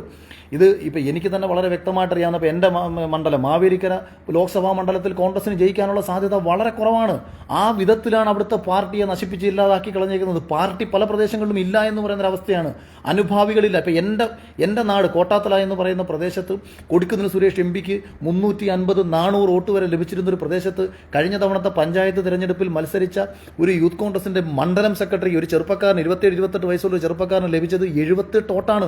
ഇത് ഇപ്പം എനിക്ക് തന്നെ വളരെ വ്യക്തമായിട്ടറിയാവുന്ന, ഇപ്പോൾ എൻ്റെ മണ്ഡലം മാവേലിക്കര ലോക്സഭാ മണ്ഡലത്തിൽ കോൺഗ്രസിന് ജയിക്കാനുള്ള സാധ്യത വളരെ കുറവാണ്. ആ വിധത്തിലാണ് അവിടുത്തെ പാർട്ടിയെ നശിപ്പിച്ച് ഇല്ലാതാക്കി കളഞ്ഞേക്കുന്നത്. പാർട്ടി പല പ്രദേശങ്ങളിലും ഇല്ല എന്ന് പറയുന്നൊരവസ്ഥയാണ്. അനുഭാവികളില്ല. ഇപ്പം എൻ്റെ നാട് കോട്ടാത്തല എന്ന് പറയുന്ന പ്രദേശത്ത് കൊടിക്കുന്നിൽ സുരേഷ് MP-ക്ക് 350-400 വോട്ട് വരെ ലഭിച്ചിരുന്നൊരു പ്രദേശത്ത് കഴിഞ്ഞ തവണത്തെ പഞ്ചായത്ത് തിരഞ്ഞെടുപ്പിൽ മത്സരിച്ച ഒരു യൂത്ത് കോൺഗ്രസിൻ്റെ മണ്ഡലം സെക്രട്ടറി, ഒരു ചെറുപ്പക്കാരൻ, 27-28 വയസ്സുള്ള ഒരു ചെറുപ്പക്കാരന് ലഭിച്ചത് 78 വോട്ടാണ്.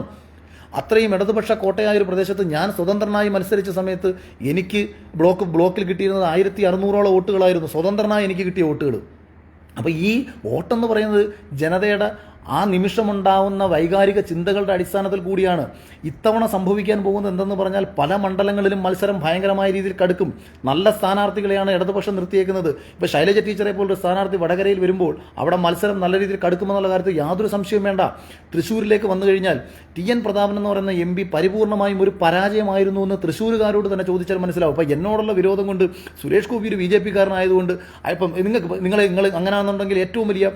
അത്രയും ഇടതുപക്ഷ കോട്ടയായ ഒരു പ്രദേശത്ത് ഞാൻ സ്വതന്ത്രനായി മത്സരിച്ച സമയത്ത് എനിക്ക് ബ്ലോക്കിൽ കിട്ടിയിരുന്നത് 1600 വോട്ടുകളായിരുന്നു, സ്വതന്ത്രനായി എനിക്ക് കിട്ടിയ വോട്ടുകൾ. അപ്പോൾ ഈ വോട്ടെന്ന് പറയുന്നത് ജനതയുടെ ആ നിമിഷമുണ്ടാവുന്ന വൈകാരിക ചിന്തകളുടെ അടിസ്ഥാനത്തിൽ കൂടിയാണ്. ഇത്തവണ സംഭവിക്കാൻ പോകുന്നത് എന്തെന്ന് പറഞ്ഞാൽ പല മണ്ഡലങ്ങളിലും മത്സരം ഭയങ്കരമായ രീതിയിൽ കടുക്കും. നല്ല സ്ഥാനാർത്ഥികളെയാണ് ഇടതുപക്ഷം നിർത്തിയേക്കുന്നത്. ഇപ്പോൾ ശൈലജ ടീച്ചറെ പോലൊരു സ്ഥാനാർത്ഥി വടകരയിൽ വരുമ്പോൾ അവിടെ മത്സരം നല്ല രീതിയിൽ കടുക്കുമെന്നുള്ള കാര്യത്തിൽ യാതൊരു സംശയവും വേണ്ട. തൃശ്ശൂരിലേക്ക് വന്നു കഴിഞ്ഞാൽ TN പ്രതാപൻ എന്ന് പറയുന്ന MP പരിപൂർണമായും ഒരു പരാജയമായിരുന്നു എന്ന് തൃശ്ശൂരുകാരോട് തന്നെ ചോദിച്ചാൽ മനസ്സിലാവും. അപ്പോൾ എന്നോടുള്ള വിരോധം കൊണ്ട് സുരേഷ് ഗോപി ഒരു BJP-കാരനായതുകൊണ്ട് ഇപ്പം നിങ്ങൾ അങ്ങനെയാണെന്നുണ്ടെങ്കിൽ ഏറ്റവും വലിയ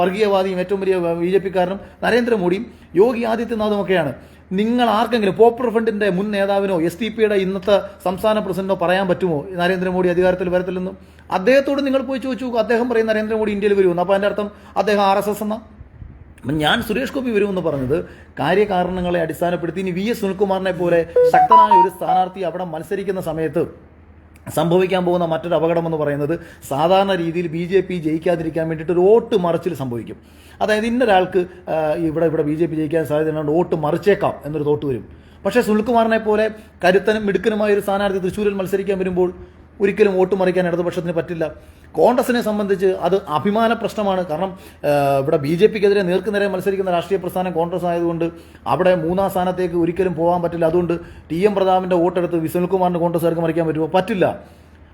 വർഗീയവാദിയും ഏറ്റവും വലിയ BJP-കാരനും നരേന്ദ്രമോദിയും യോഗി ആദിത്യനാഥും ഒക്കെയാണ്. നിങ്ങൾ ആർക്കെങ്കിലും പോപ്പുലർ ഫ്രണ്ടിന്റെ മുൻ നേതാവിനോ SDP-യുടെ ഇന്നത്തെ സംസ്ഥാന പ്രസിഡന്റോ പറയാൻ പറ്റുമോ നരേന്ദ്രമോദി അധികാരത്തിൽ വരത്തില്ലെന്നും? അദ്ദേഹത്തോട് നിങ്ങൾ പോയി ചോദിച്ചു. അദ്ദേഹം പറയും നരേന്ദ്രമോദി ഇന്ത്യയിൽ വരുമെന്ന്. അപ്പോൾ അതിൻ്റെ അർത്ഥം അദ്ദേഹം RSS എന്ന. ഞാൻ സുരേഷ് ഗോപി വരുമെന്ന് പറഞ്ഞത് കാര്യകാരണങ്ങളെ അടിസ്ഥാനപ്പെടുത്തി ഇനി VS സുനിൽകുമാറിനെ പോലെ ശക്തനായ ഒരു സ്ഥാനാർത്ഥി അവിടെ മത്സരിക്കുന്ന സമയത്ത് സംഭവിക്കാൻ പോകുന്ന മറ്റൊരു അപകടമെന്ന് പറയുന്നത് സാധാരണ രീതിയിൽ BJP ജയിക്കാതിരിക്കാൻ വേണ്ടിയിട്ട് ഒരു വോട്ട് മറിച്ചിൽ സംഭവിക്കും. അതായത് ഇന്നൊരാൾക്ക് ഇവിടെ BJP ജയിക്കാൻ സാധ്യതയുണ്ട്, വോട്ട് മറിച്ചേക്കാം എന്നൊരു തോട്ട് വരും. പക്ഷേ സുനിൽകുമാറിനെ പോലെ കരുത്തനും മിടുക്കനുമായ ഒരു സ്ഥാനാർത്ഥി തൃശ്ശൂരിൽ മത്സരിക്കാൻ വരുമ്പോൾ ഒരിക്കലും വോട്ട് മറിക്കാൻ ഇടതുപക്ഷത്തിന് പറ്റില്ല. കോൺഗ്രസിനെ സംബന്ധിച്ച് അത് അഭിമാന പ്രശ്നമാണ്. കാരണം ഇവിടെ BJP-ക്കെതിരെ നേർക്കുനേരെ മത്സരിക്കുന്ന രാഷ്ട്രീയ പ്രസ്ഥാനം കോൺഗ്രസ് ആയതുകൊണ്ട് അവിടെ 3-ാം സ്ഥാനത്തേക്ക് ഒരിക്കലും പോകാൻ പറ്റില്ല. അതുകൊണ്ട് TM പ്രതാപൻ്റെ വോട്ടെടുത്ത് സുനിൽകുമാറിന് കോൺഗ്രസ്സുകാർക്ക് മറിക്കാൻ പറ്റുമോ? പറ്റില്ല.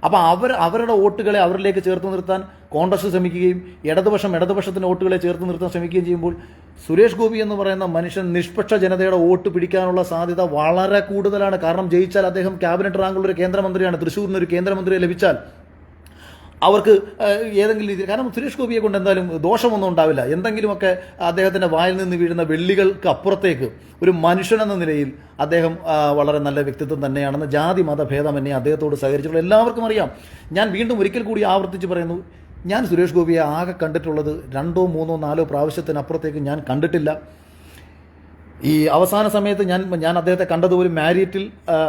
അപ്പോൾ അവരുടെ വോട്ടുകളെ അവരിലേക്ക് ചേർത്ത് നിർത്താൻ കോൺഗ്രസ് ശ്രമിക്കുകയും ഇടതുപക്ഷത്തിൻ്റെ വോട്ടുകളെ ചേർത്ത് നിർത്താൻ ശ്രമിക്കുകയും ചെയ്യുമ്പോൾ സുരേഷ് ഗോപി എന്ന് പറയുന്ന മനുഷ്യൻ നിഷ്പക്ഷ ജനതയുടെ വോട്ട് പിടിക്കാനുള്ള സാധ്യത വളരെ കൂടുതലാണ്. കാരണം ജയിച്ചാൽ അദ്ദേഹം ക്യാബിനറ്റ് റാങ്കുള്ള ഒരു കേന്ദ്രമന്ത്രിയാണ്. തൃശ്ശൂരിന് ഒരു കേന്ദ്രമന്ത്രിയെ ലഭിച്ചാൽ അവർക്ക് ഏതെങ്കിലും രീതിയിൽ, കാരണം സുരേഷ് ഗോപിയെ കൊണ്ട് എന്തായാലും ദോഷമൊന്നും ഉണ്ടാവില്ല. എന്തെങ്കിലുമൊക്കെ അദ്ദേഹത്തിൻ്റെ വായിൽ നിന്ന് വീഴുന്ന വെള്ളികൾക്ക് അപ്പുറത്തേക്ക് ഒരു മനുഷ്യനെന്ന നിലയിൽ അദ്ദേഹം വളരെ നല്ല വ്യക്തിത്വം തന്നെയാണെന്ന് ജാതി മതഭേദമന്യേ അദ്ദേഹത്തോട് സഹകരിച്ചിട്ടുള്ള എല്ലാവർക്കും അറിയാം. ഞാൻ വീണ്ടും ഒരിക്കൽ കൂടി ആവർത്തിച്ച് പറയുന്നു, ഞാൻ സുരേഷ് ഗോപിയെ ആകെ കണ്ടിട്ടുള്ളത് 2, 3, 4 പ്രാവശ്യത്തിനപ്പുറത്തേക്ക് ഞാൻ കണ്ടിട്ടില്ല. ഈ അവസാന സമയത്ത് ഞാൻ അദ്ദേഹത്തെ കണ്ടതുപോലും മാരിയറ്റിൽ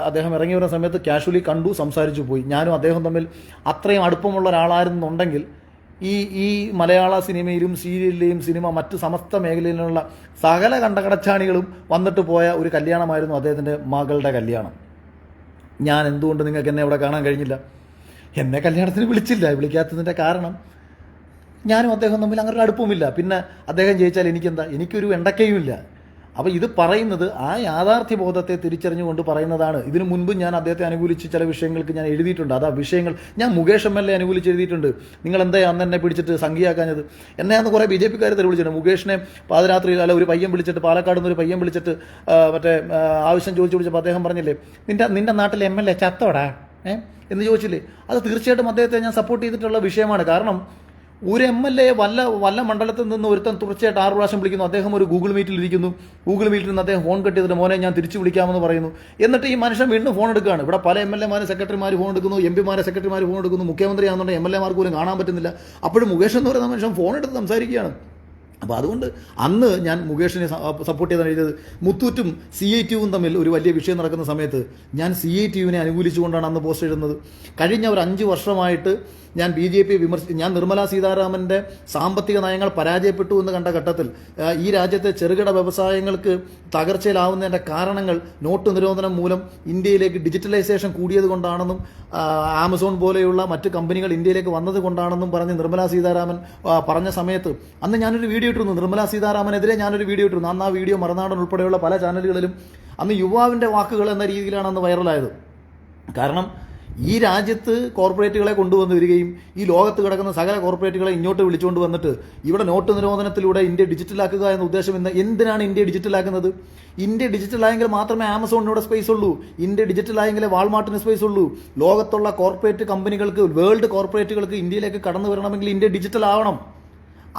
അദ്ദേഹം ഇറങ്ങി വരുന്ന സമയത്ത് കാഷ്വലി കണ്ടു, സംസാരിച്ചു പോയി. ഞാനും അദ്ദേഹം തമ്മിൽ അത്രയും അടുപ്പമുള്ള ഒരാളായിരുന്നുണ്ടെങ്കിൽ ഈ മലയാള സിനിമയിലും സീരിയലിലെയും മറ്റ് സമസ്ത മേഖലയിലുള്ള സകല കണ്ടകടച്ചാണികളും വന്നിട്ട് പോയ ഒരു കല്യാണമായിരുന്നു അദ്ദേഹത്തിൻ്റെ മകളുടെ കല്യാണം. ഞാൻ എന്തുകൊണ്ട് നിങ്ങൾക്ക് എന്നെ അവിടെ കാണാൻ കഴിഞ്ഞില്ല? എന്നെ കല്യാണത്തിന് വിളിക്കാത്തതിൻ്റെ കാരണം ഞാനും അദ്ദേഹം തമ്മിൽ അങ്ങനെ ഒരു അടുപ്പമില്ല. പിന്നെ അദ്ദേഹം ജയിച്ചാൽ എനിക്കെന്താ? എനിക്കൊരു വെണ്ടക്കയും ഇല്ല. അപ്പോൾ ഇത് പറയുന്നത് ആ യാഥാർത്ഥ്യ ബോധത്തെ തിരിച്ചറിഞ്ഞുകൊണ്ട് പറയുന്നതാണ്. ഇതിനു മുൻപ് ഞാൻ അദ്ദേഹത്തെ അനുകൂലിച്ച് ചില വിഷയങ്ങൾക്ക് ഞാൻ എഴുതിയിട്ടുണ്ട്. അത് ആ വിഷയങ്ങൾ ഞാൻ മുകേഷ് MLA അനുകൂലിച്ച് എഴുതിയിട്ടുണ്ട്. നിങ്ങൾ എന്താ അന്ന് എന്നെ പിടിച്ചിട്ട് സംഖ്യയാക്കാഞ്ഞത്? എന്നെ അന്ന് കുറേ BJP-ക്കാരെ വിളിച്ചിട്ടുണ്ട്. മുകേഷിനെ പാതിരാത്രിയിൽ ഒരു പയ്യൻ വിളിച്ചിട്ട്, പാലക്കാട് നിന്ന് ഒരു പയ്യൻ വിളിച്ചിട്ട് മറ്റേ ആവശ്യം ചോദിച്ചപ്പോൾ അദ്ദേഹം പറഞ്ഞില്ലേ, നിന്റെ നാട്ടിലെ MLA ചത്തോടാ എന്ന് ചോദിച്ചില്ലേ? അത് തീർച്ചയായിട്ടും അദ്ദേഹത്തെ ഞാൻ സപ്പോർട്ട് ചെയ്തിട്ടുള്ള വിഷയമാണ്. കാരണം ഒരു MLA വല്ല മണ്ഡലത്തിൽ നിന്ന് ഒരുത്തൻ തുടർച്ചയായിട്ട് 6 പ്രാവശ്യം വിളിക്കുന്നു. അദ്ദേഹം ഒരു ഗൂഗിൾ മീറ്റിൽ ഇരിക്കുന്നു. ഗൂഗിൾ മീറ്റിൽ നിന്ന് അദ്ദേഹം ഫോൺ കട്ട് ചെയ്തിട്ട് മോനെ ഞാൻ തിരിച്ചു വിളിക്കാമെന്ന് പറയുന്നു. എന്നിട്ട് ഈ മനുഷ്യൻ വീണ്ടും ഫോൺ എടുക്കുകയാണ്. ഇവിടെ പല MLA-മാരും സെക്രട്ടറിമാർ ഫോൺ എടുക്കുന്നു, MP-മാരെ സെക്രട്ടറിമാർ ഫോൺ എടുക്കുന്നു. മുഖ്യമന്ത്രി ആണെന്നുണ്ടെങ്കിൽ MLA-മാർക്ക് പോലും കാണാൻ പറ്റുന്നില്ല. അപ്പോഴും മുകേഷ് എന്ന് പറയുന്ന മനുഷ്യൻ ഫോൺ എടുത്ത് സംസാരിക്കുകയാണ്. അപ്പോൾ അതുകൊണ്ട് അന്ന് ഞാൻ മുകേഷിനെ സപ്പോർട്ട് ചെയ്താണ് എഴുതിയത്. മുത്തൂറ്റും CITUവും തമ്മിൽ ഒരു വലിയ വിഷയം നടക്കുന്ന സമയത്ത് ഞാൻ CITUവിനെ അനുകൂലിച്ചുകൊണ്ടാണ് അന്ന് പോസ്റ്റ് എഴുതുന്നത്. കഴിഞ്ഞ ഒരു 5 വർഷമായിട്ട് ഞാൻ BJP ഞാൻ നിർമ്മലാ സീതാരാമൻ്റെ സാമ്പത്തിക നയങ്ങൾ പരാജയപ്പെട്ടു എന്ന് കണ്ട ഘട്ടത്തിൽ ഈ രാജ്യത്തെ ചെറുകിട വ്യവസായങ്ങൾക്ക് തകർച്ചയിലാവുന്നതിൻ്റെ കാരണങ്ങൾ നോട്ട് നിരോധനം മൂലം ഇന്ത്യയിലേക്ക് ഡിജിറ്റലൈസേഷൻ കൂടിയത് കൊണ്ടാണെന്നും ആമസോൺ പോലെയുള്ള മറ്റ് കമ്പനികൾ ഇന്ത്യയിലേക്ക് വന്നത് കൊണ്ടാണെന്നും പറഞ്ഞ് നിർമ്മലാ സീതാരാമൻ പറഞ്ഞ സമയത്ത് അന്ന് ഞാനൊരു വീഡിയോ ഇട്ടിരുന്നു. നിർമ്മലാ സീതാരാമനെതിരെ ഞാനൊരു വീഡിയോ ഇട്ടിരുന്നു. അന്ന് ആ വീഡിയോ മറുനാടൻ ഉൾപ്പെടെയുള്ള പല ചാനലുകളിലും അന്ന് യുവാവിൻ്റെ വാക്കുകൾ എന്ന രീതിയിലാണ് അന്ന് വൈറലായത്. കാരണം ഈ രാജ്യത്ത് കോർപ്പറേറ്റുകളെ കൊണ്ടുവന്ന് വരികയും ഈ ലോകത്ത് കിടക്കുന്ന സകല കോർപ്പറേറ്റുകളെ ഇങ്ങോട്ട് വിളിച്ചുകൊണ്ട് വന്നിട്ട് ഇവിടെ നോട്ട് നിരോധനത്തിലൂടെ ഇന്ത്യ ഡിജിറ്റലാക്കുക എന്ന ഉദ്ദേശം എന്തിനാണ് ഇന്ത്യ ഡിജിറ്റലാക്കുന്നത്? ഇന്ത്യ ഡിജിറ്റലായെങ്കിൽ മാത്രമേ ആമസോണിനൂടെ സ്പേസ് ഉള്ളൂ. ഇന്ത്യ ഡിജിറ്റലായെങ്കിലേ വാൾമാർട്ടിന് സ്പേസ് ഉള്ളൂ. ലോകത്തുള്ള കോർപ്പറേറ്റ് കമ്പനികൾക്ക്, വേൾഡ് കോർപ്പറേറ്റുകൾക്ക് ഇന്ത്യയിലേക്ക് കടന്നു വരണമെങ്കിൽ ഇന്ത്യ ഡിജിറ്റൽ ആവണം.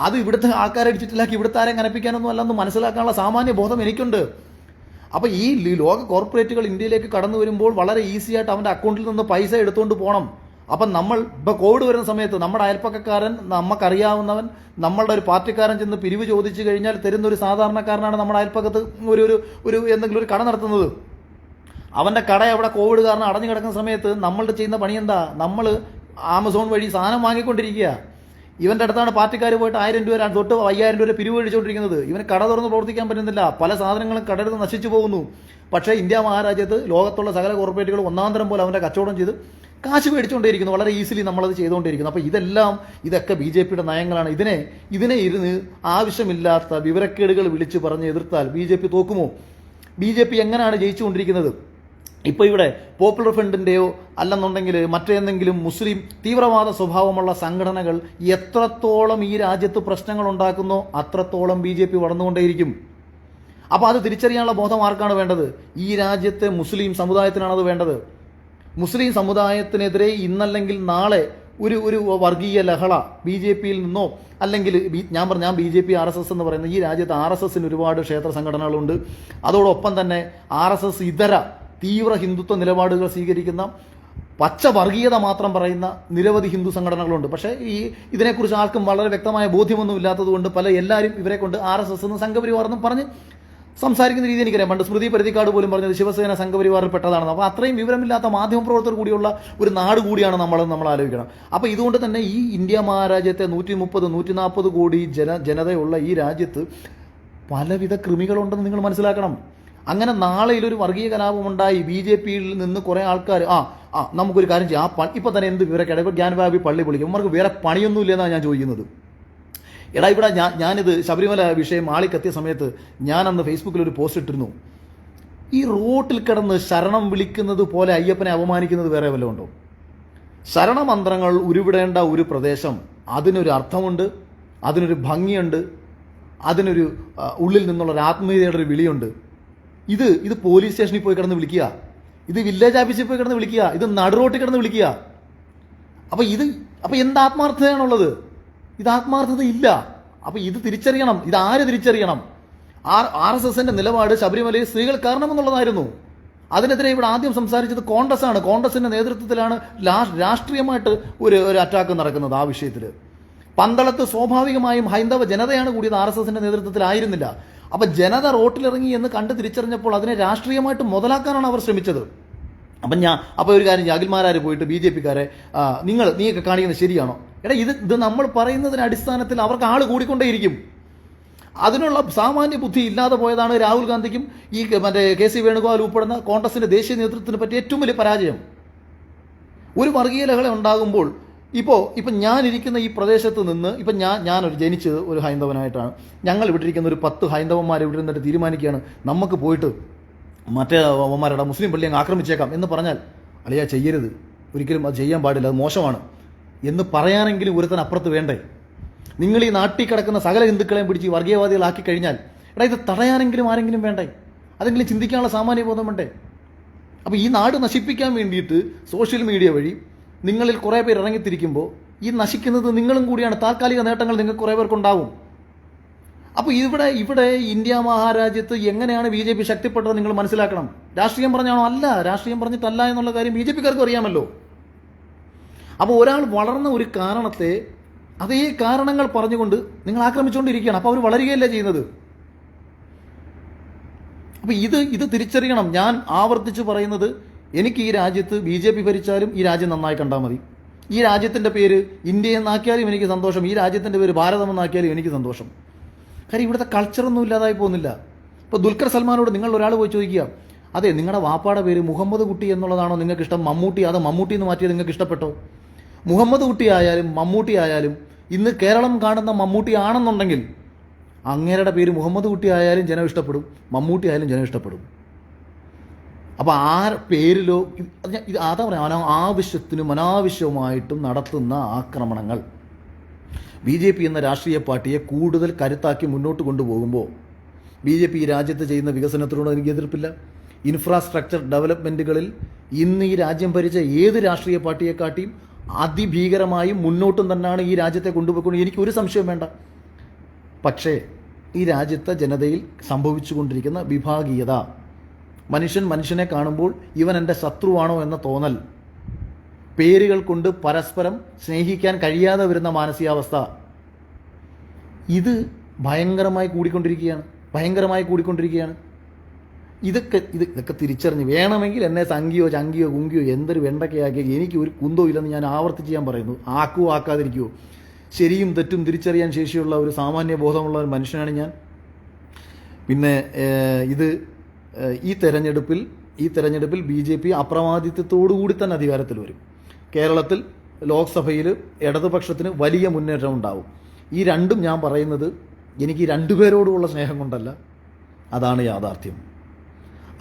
അത് ഇവിടുത്തെ ആൾക്കാരെ ഡിജിറ്റലാക്കി ഇവിടുത്തെ ആരെ കനപ്പിക്കാനൊന്നും അല്ലെന്ന് മനസ്സിലാക്കാനുള്ള സാമാന്യ ബോധം എനിക്കുണ്ട്. അപ്പോൾ ഈ ലോക കോർപ്പറേറ്റുകൾ ഇന്ത്യയിലേക്ക് കടന്നു വരുമ്പോൾ വളരെ ഈസി ആയിട്ട് അവൻ്റെ അക്കൗണ്ടിൽ നിന്ന് പൈസ എടുത്തുകൊണ്ട് പോകണം. അപ്പം നമ്മൾ ഇപ്പോൾ കോവിഡ് വരുന്ന സമയത്ത് നമ്മുടെ അയൽപ്പക്കക്കാരൻ, നമുക്കറിയാവുന്നവൻ, നമ്മളുടെ ഒരു പാർട്ടിക്കാരൻ ചെന്ന് പിരിവ് ചോദിച്ചു കഴിഞ്ഞാൽ തരുന്ന ഒരു സാധാരണക്കാരനാണ് നമ്മുടെ അയൽപ്പക്കത്ത് ഒരു എന്തെങ്കിലും ഒരു കട നടത്തുന്നത്. അവൻ്റെ കട അവിടെ കോവിഡ് കാരണം അടഞ്ഞു കിടക്കുന്ന സമയത്ത് നമ്മളുടെ ചെയ്യുന്ന പണി എന്താ? നമ്മൾ ആമസോൺ വഴി സാധനം വാങ്ങിക്കൊണ്ടിരിക്കുക. ഇവൻ്റെ അടുത്താണ് പാർട്ടിക്കാർ പോയിട്ട് 1000 രൂപ തൊട്ട് 5000 രൂപ പിരിവ് കഴിച്ചുകൊണ്ടിരിക്കുന്നത്. ഇവന് കട തുറന്ന് പ്രവർത്തിക്കാൻ പറ്റുന്നില്ല. പല സാധനങ്ങളും കടയിൽ നശിച്ചു പോകുന്നു. പക്ഷേ ഇന്ത്യ മഹാരാജ്യത്ത് ലോകത്തുള്ള സകല കോർപ്പറേറ്റുകൾ ഒന്നാന്തരം പോലെ അവൻ്റെ കച്ചവടം ചെയ്ത് കാശ് മേടിച്ചുകൊണ്ടേയിരിക്കുന്നു. വളരെ ഈസിലി നമ്മളത് ചെയ്തുകൊണ്ടിരിക്കുന്നു. അപ്പോൾ ഇതൊക്കെ BJPയുടെ നയങ്ങളാണ്. ഇതിനെ ഇരുന്ന് ആവശ്യമില്ലാത്ത വിവരക്കേടുകൾ വിളിച്ച് പറഞ്ഞ് എതിർത്താൽ BJP തോക്കുമോ? BJP എങ്ങനെയാണ് ജയിച്ചുകൊണ്ടിരിക്കുന്നത്? ഇപ്പോൾ ഇവിടെ പോപ്പുലർ ഫ്രണ്ടിൻ്റെയോ അല്ലെന്നുണ്ടെങ്കിൽ മറ്റേതെങ്കിലും മുസ്ലിം തീവ്രവാദ സ്വഭാവമുള്ള സംഘടനകൾ എത്രത്തോളം ഈ രാജ്യത്ത് പ്രശ്നങ്ങൾ ഉണ്ടാക്കുന്നോ അത്രത്തോളം BJP വളർന്നുകൊണ്ടേയിരിക്കും. അപ്പോൾ അത് തിരിച്ചറിയാനുള്ള ബോധം ആർക്കാണ് വേണ്ടത്? ഈ രാജ്യത്തെ മുസ്ലിം സമുദായത്തിനാണത് വേണ്ടത്. മുസ്ലിം സമുദായത്തിനെതിരെ ഇന്നല്ലെങ്കിൽ നാളെ ഒരു വർഗീയ ലഹള BJPയിൽ നിന്നോ അല്ലെങ്കിൽ ഞാൻ BJP RSS എന്ന് പറയുന്ന ഈ രാജ്യത്ത് RSSന് ഒരുപാട് ക്ഷേത്ര സംഘടനകളുണ്ട്. അതോടൊപ്പം തന്നെ RSS ഇതര തീവ്ര ഹിന്ദുത്വ നിലപാടുകൾ സ്വീകരിക്കുന്ന പച്ച വർഗീയത മാത്രം പറയുന്ന നിരവധി ഹിന്ദു സംഘടനകളുണ്ട്. പക്ഷേ ഇതിനെക്കുറിച്ച് ആർക്കും വളരെ വ്യക്തമായ ബോധ്യമൊന്നും ഇല്ലാത്തതുകൊണ്ട് എല്ലാവരും ഇവരെ കൊണ്ട് RSS എന്നും സംഘപരിവാർ എന്നും പറഞ്ഞ് സംസാരിക്കുന്ന രീതി എനിക്കറിയാം. പണ്ട് സ്മൃതി പരുത്തിക്കാട് പോലും പറഞ്ഞത് ശിവസേന സംഘപരിവാറിൽ പെട്ടതാണെന്ന്. അപ്പോൾ അത്രയും വിവരമില്ലാത്ത മാധ്യമപ്രവർത്തകർ കൂടിയുള്ള ഒരു നാട് കൂടിയാണ് നമ്മൾ ആലോചിക്കണം. അപ്പോൾ ഇതുകൊണ്ട് തന്നെ ഈ ഇന്ത്യ മഹാരാജ്യത്തെ 130-140 കോടി ജനതയുള്ള ഈ രാജ്യത്ത് പലവിധ കൃമികളുണ്ടെന്ന് നിങ്ങൾ മനസ്സിലാക്കണം. അങ്ങനെ നാളെയിലൊരു വർഗീയ കലാപമുണ്ടായി BJPയിൽ നിന്ന് കുറേ ആൾക്കാർ നമുക്കൊരു കാര്യം ചെയ്യാം, ഇപ്പോൾ തന്നെ എന്ത് വിവരക്കേട്, ഇപ്പോൾ ജ്ഞാനവാപി പള്ളി പൊളിക്കും, അവർക്ക് വേറെ പണിയൊന്നുമില്ല എന്നാണ് ഞാൻ ചോദിക്കുന്നത്. എടാ ഇവിടെ ഞാനിത് ശബരിമല വിഷയം ആളിക്കെത്തിയ സമയത്ത് ഞാൻ അന്ന് ഫേസ്ബുക്കിൽ ഒരു പോസ്റ്റ് ഇട്ടിരുന്നു. ഈ റോട്ടിൽ കിടന്ന് ശരണം വിളിക്കുന്നത് പോലെ അയ്യപ്പനെ അപമാനിക്കുന്നത് വേറെ വല്ലതും ഉണ്ടോ? ശരണമന്ത്രങ്ങൾ ഉരുവിടേണ്ട ഒരു പ്രദേശം അതിനൊരു അർത്ഥമുണ്ട്, അതിനൊരു ഭംഗിയുണ്ട്, അതിനൊരു ഉള്ളിൽ നിന്നുള്ള ഒരു ആത്മീയതയുടെ ഒരു വിളിയുണ്ട്. ഇത് പോലീസ് സ്റ്റേഷനിൽ പോയി കിടന്ന് വിളിക്കുക, ഇത് വില്ലേജ് ഓഫീസിൽ പോയി കിടന്ന് വിളിക്കുക, ഇത് നടുറോട്ടിൽ കിടന്ന് വിളിക്കുക. അപ്പോൾ എന്ത് ആത്മാർത്ഥതയാണുള്ളത്? ഇത് ആത്മാർത്ഥത ഇല്ല. അപ്പോൾ ഇത് തിരിച്ചറിയണം. ഇതാര് തിരിച്ചറിയണം? RSSന്റെ നിലപാട് ശബരിമലയിൽ സ്ത്രീകൾ കാരണമെന്നുള്ളതായിരുന്നു. അതിനെതിരെ ഇവിടെ ആദ്യം സംസാരിച്ചത് കോൺഗ്രസ് ആണ്. കോൺഗ്രസിന്റെ നേതൃത്വത്തിലാണ് രാഷ്ട്രീയമായിട്ട് ഒരു അറ്റാക്ക് നടക്കുന്നത് ആ വിഷയത്തിൽ. പന്തളത്ത് സ്വാഭാവികമായും ഹൈന്ദവ ജനതയാണ് കൂടിയത്, RSSന്റെ നേതൃത്വത്തിലായിരുന്നില്ല. അപ്പം ജനത റോട്ടിലിറങ്ങി എന്ന് കണ്ട് തിരിച്ചറിഞ്ഞപ്പോൾ അതിനെ രാഷ്ട്രീയമായിട്ട് മുതലാക്കാനാണ് അവർ ശ്രമിച്ചത്. അപ്പോൾ ഒരു കാര്യം, അഖിൽമാരാർ പോയിട്ട് BJPക്കാരെ നീയൊക്കെ കാണിക്കുന്നത് ശരിയാണോ? എടാ ഇത് നമ്മൾ പറയുന്നതിന് അടിസ്ഥാനത്തിൽ അവർക്ക് ആൾ കൂടിക്കൊണ്ടേയിരിക്കും. അതിനുള്ള സാമാന്യ ബുദ്ധി ഇല്ലാതെ പോയതാണ് രാഹുൽ ഗാന്ധിക്കും ഈ KC വേണുഗോപാൽ ഉൾപ്പെടുന്ന കോൺഗ്രസിന്റെ ദേശീയ നേതൃത്വത്തിനെ പറ്റി ഏറ്റവും വലിയ പരാജയം. ഒരു വർഗീയ ലഹള ഉണ്ടാകുമ്പോൾ ഇപ്പോൾ ഞാനിരിക്കുന്ന ഈ പ്രദേശത്ത് നിന്ന് ഞാനൊരു ജനിച്ചത് ഒരു ഹൈന്ദവനായിട്ടാണ്. ഞങ്ങൾ ഇവിടെ ഇരിക്കുന്ന ഒരു 10 ഹൈന്ദവന്മാർ ഇവിടെ നിന്നിട്ട് തീരുമാനിക്കുകയാണ് നമുക്ക് പോയിട്ട് മറ്റേ അവന്മാരുടെ മുസ്ലിം പള്ളി അങ്ങ് ആക്രമിച്ചേക്കാം എന്ന് പറഞ്ഞാൽ അല്ലയാ ചെയ്യരുത്, ഒരിക്കലും അത് ചെയ്യാൻ പാടില്ല, അത് മോശമാണ് എന്ന് പറയാനെങ്കിലും ഒരുത്തൻ അപ്പുറത്ത് വേണ്ടേ? നിങ്ങൾ ഈ നാട്ടിൽ കിടക്കുന്ന സകല ഹിന്ദുക്കളെയും പിടിച്ച് വർഗീയവാദികളാക്കി കഴിഞ്ഞാൽ ഇത് തടയാനെങ്കിലും ആരെങ്കിലും വേണ്ടേ? അതെങ്കിലും ചിന്തിക്കാനുള്ള സാമാന്യ ബോധം വേണ്ടേ? അപ്പോൾ ഈ നാട് നശിപ്പിക്കാൻ വേണ്ടിയിട്ട് സോഷ്യൽ മീഡിയ വഴി നിങ്ങളിൽ കുറേ പേർ ഇറങ്ങിത്തിരിക്കുമ്പോൾ ഈ നശിക്കുന്നത് നിങ്ങളും കൂടിയാണ്. താൽക്കാലിക നേട്ടങ്ങൾ നിങ്ങൾക്ക് കുറേ പേർക്കുണ്ടാവും. അപ്പോൾ ഇവിടെ ഇന്ത്യ മഹാരാജ്യത്ത് എങ്ങനെയാണ് BJP ശക്തിപ്പെട്ടത് നിങ്ങൾ മനസ്സിലാക്കണം. രാഷ്ട്രീയം പറഞ്ഞാണോ? അല്ല, രാഷ്ട്രീയം പറഞ്ഞിട്ടല്ല എന്നുള്ള കാര്യം BJPക്കാർക്കും അറിയാമല്ലോ. അപ്പോൾ ഒരാൾ വളർന്ന ഒരു കാരണത്തെ അതേ കാരണങ്ങൾ പറഞ്ഞുകൊണ്ട് നിങ്ങൾ ആക്രമിച്ചുകൊണ്ടിരിക്കുകയാണ്. അപ്പോൾ അവർ വളരുകയല്ല ചെയ്യുന്നത്. അപ്പോൾ ഇത് തിരിച്ചറിയണം. ഞാൻ ആവർത്തിച്ച് പറയുന്നത്, എനിക്ക് ഈ രാജ്യത്ത് BJP ഭരിച്ചാലും ഈ രാജ്യം നന്നായി കണ്ടാൽ മതി. ഈ രാജ്യത്തിൻ്റെ പേര് ഇന്ത്യ എന്നാക്കിയാലും എനിക്ക് സന്തോഷം, ഈ രാജ്യത്തിൻ്റെ പേര് ഭാരതം എന്നാക്കിയാലും എനിക്ക് സന്തോഷം. കാര്യം ഇവിടുത്തെ കൾച്ചറൊന്നും ഇല്ലാതായി പോകുന്നില്ല. ഇപ്പോൾ ദുൽഖർ സൽമാനോട് നിങ്ങൾ ഒരാൾ പോയി ചോദിക്കുക, അതെ നിങ്ങളുടെ വാപ്പാടെ പേര് മുഹമ്മദ് കുട്ടി എന്നുള്ളതാണോ നിങ്ങൾക്ക് ഇഷ്ടം, മമ്മൂട്ടി, അത് മമ്മൂട്ടി എന്ന് മാറ്റിയത് നിങ്ങൾക്ക് ഇഷ്ടപ്പെട്ടോ? മുഹമ്മദ് കുട്ടി ആയാലും മമ്മൂട്ടി ആയാലും ഇന്ന് കേരളം കാണുന്ന മമ്മൂട്ടി ആണെന്നുണ്ടെങ്കിൽ അങ്ങേരുടെ പേര് മുഹമ്മദ് കുട്ടി ആയാലും ജനം ഇഷ്ടപ്പെടും, മമ്മൂട്ടി ആയാലും ജനം ഇഷ്ടപ്പെടും. അപ്പോൾ ആ പേരിലോ അതാ പറയാം, ആവശ്യത്തിനും അനാവശ്യവുമായിട്ടും നടത്തുന്ന ആക്രമണങ്ങൾ BJP എന്ന രാഷ്ട്രീയ പാർട്ടിയെ കൂടുതൽ കരുത്താക്കി മുന്നോട്ട് കൊണ്ടുപോകുമ്പോൾ BJP ഈ രാജ്യത്ത് ചെയ്യുന്ന വികസനത്തിനോട് എനിക്ക് എതിർപ്പില്ല. ഇൻഫ്രാസ്ട്രക്ചർ ഡെവലപ്മെൻറ്റുകളിൽ ഇന്ന് ഈ രാജ്യം ഭരിച്ച ഏത് രാഷ്ട്രീയ പാർട്ടിയെക്കാട്ടിയും അതിഭീകരമായും മുന്നോട്ടും തന്നെയാണ് ഈ രാജ്യത്തെ കൊണ്ടുപോയിക്കൊണ്ട് എനിക്കൊരു സംശയം വേണ്ട. പക്ഷേ ഈ രാജ്യത്തെ ജനതയിൽ സംഭവിച്ചുകൊണ്ടിരിക്കുന്ന വിഭാഗീയത, മനുഷ്യനെ കാണുമ്പോൾ ഇവൻ എൻ്റെ ശത്രുവാണോ എന്ന തോന്നൽ, പേരുകൾ കൊണ്ട് പരസ്പരം സ്നേഹിക്കാൻ കഴിയാതെ വരുന്ന മാനസികാവസ്ഥ, ഇത് ഭയങ്കരമായി കൂടിക്കൊണ്ടിരിക്കുകയാണ്. ഇതൊക്കെ തിരിച്ചറിഞ്ഞ് വേണമെങ്കിൽ എന്നെ സംഖ്യയോ ചങ്കിയോ കുങ്കിയോ എന്തൊരു വെണ്ടക്കയാക്കി എനിക്ക് ഒരു കുന്തോ ഇല്ലെന്ന് ഞാൻ ആവർത്തിച്ച് ഞാൻ പറയുന്നു. ആക്കാതിരിക്കുമോ? ശരിയും തെറ്റും തിരിച്ചറിയാൻ ശേഷിയുള്ള ഒരു സാമാന്യ ബോധമുള്ള ഒരു മനുഷ്യനാണ് ഞാൻ. പിന്നെ ഈ തെരഞ്ഞെടുപ്പിൽ BJP അപ്രമാദിത്വത്തോടുകൂടി തന്നെ അധികാരത്തിൽ വരും. കേരളത്തിൽ ലോക്സഭയിൽ ഇടതുപക്ഷത്തിന് വലിയ മുന്നേറ്റം ഉണ്ടാവും. ഈ രണ്ടും ഞാൻ പറയുന്നത് എനിക്ക് ഈ രണ്ടുപേരോടുമുള്ള സ്നേഹം കൊണ്ടല്ല, അതാണ് യാഥാർത്ഥ്യം.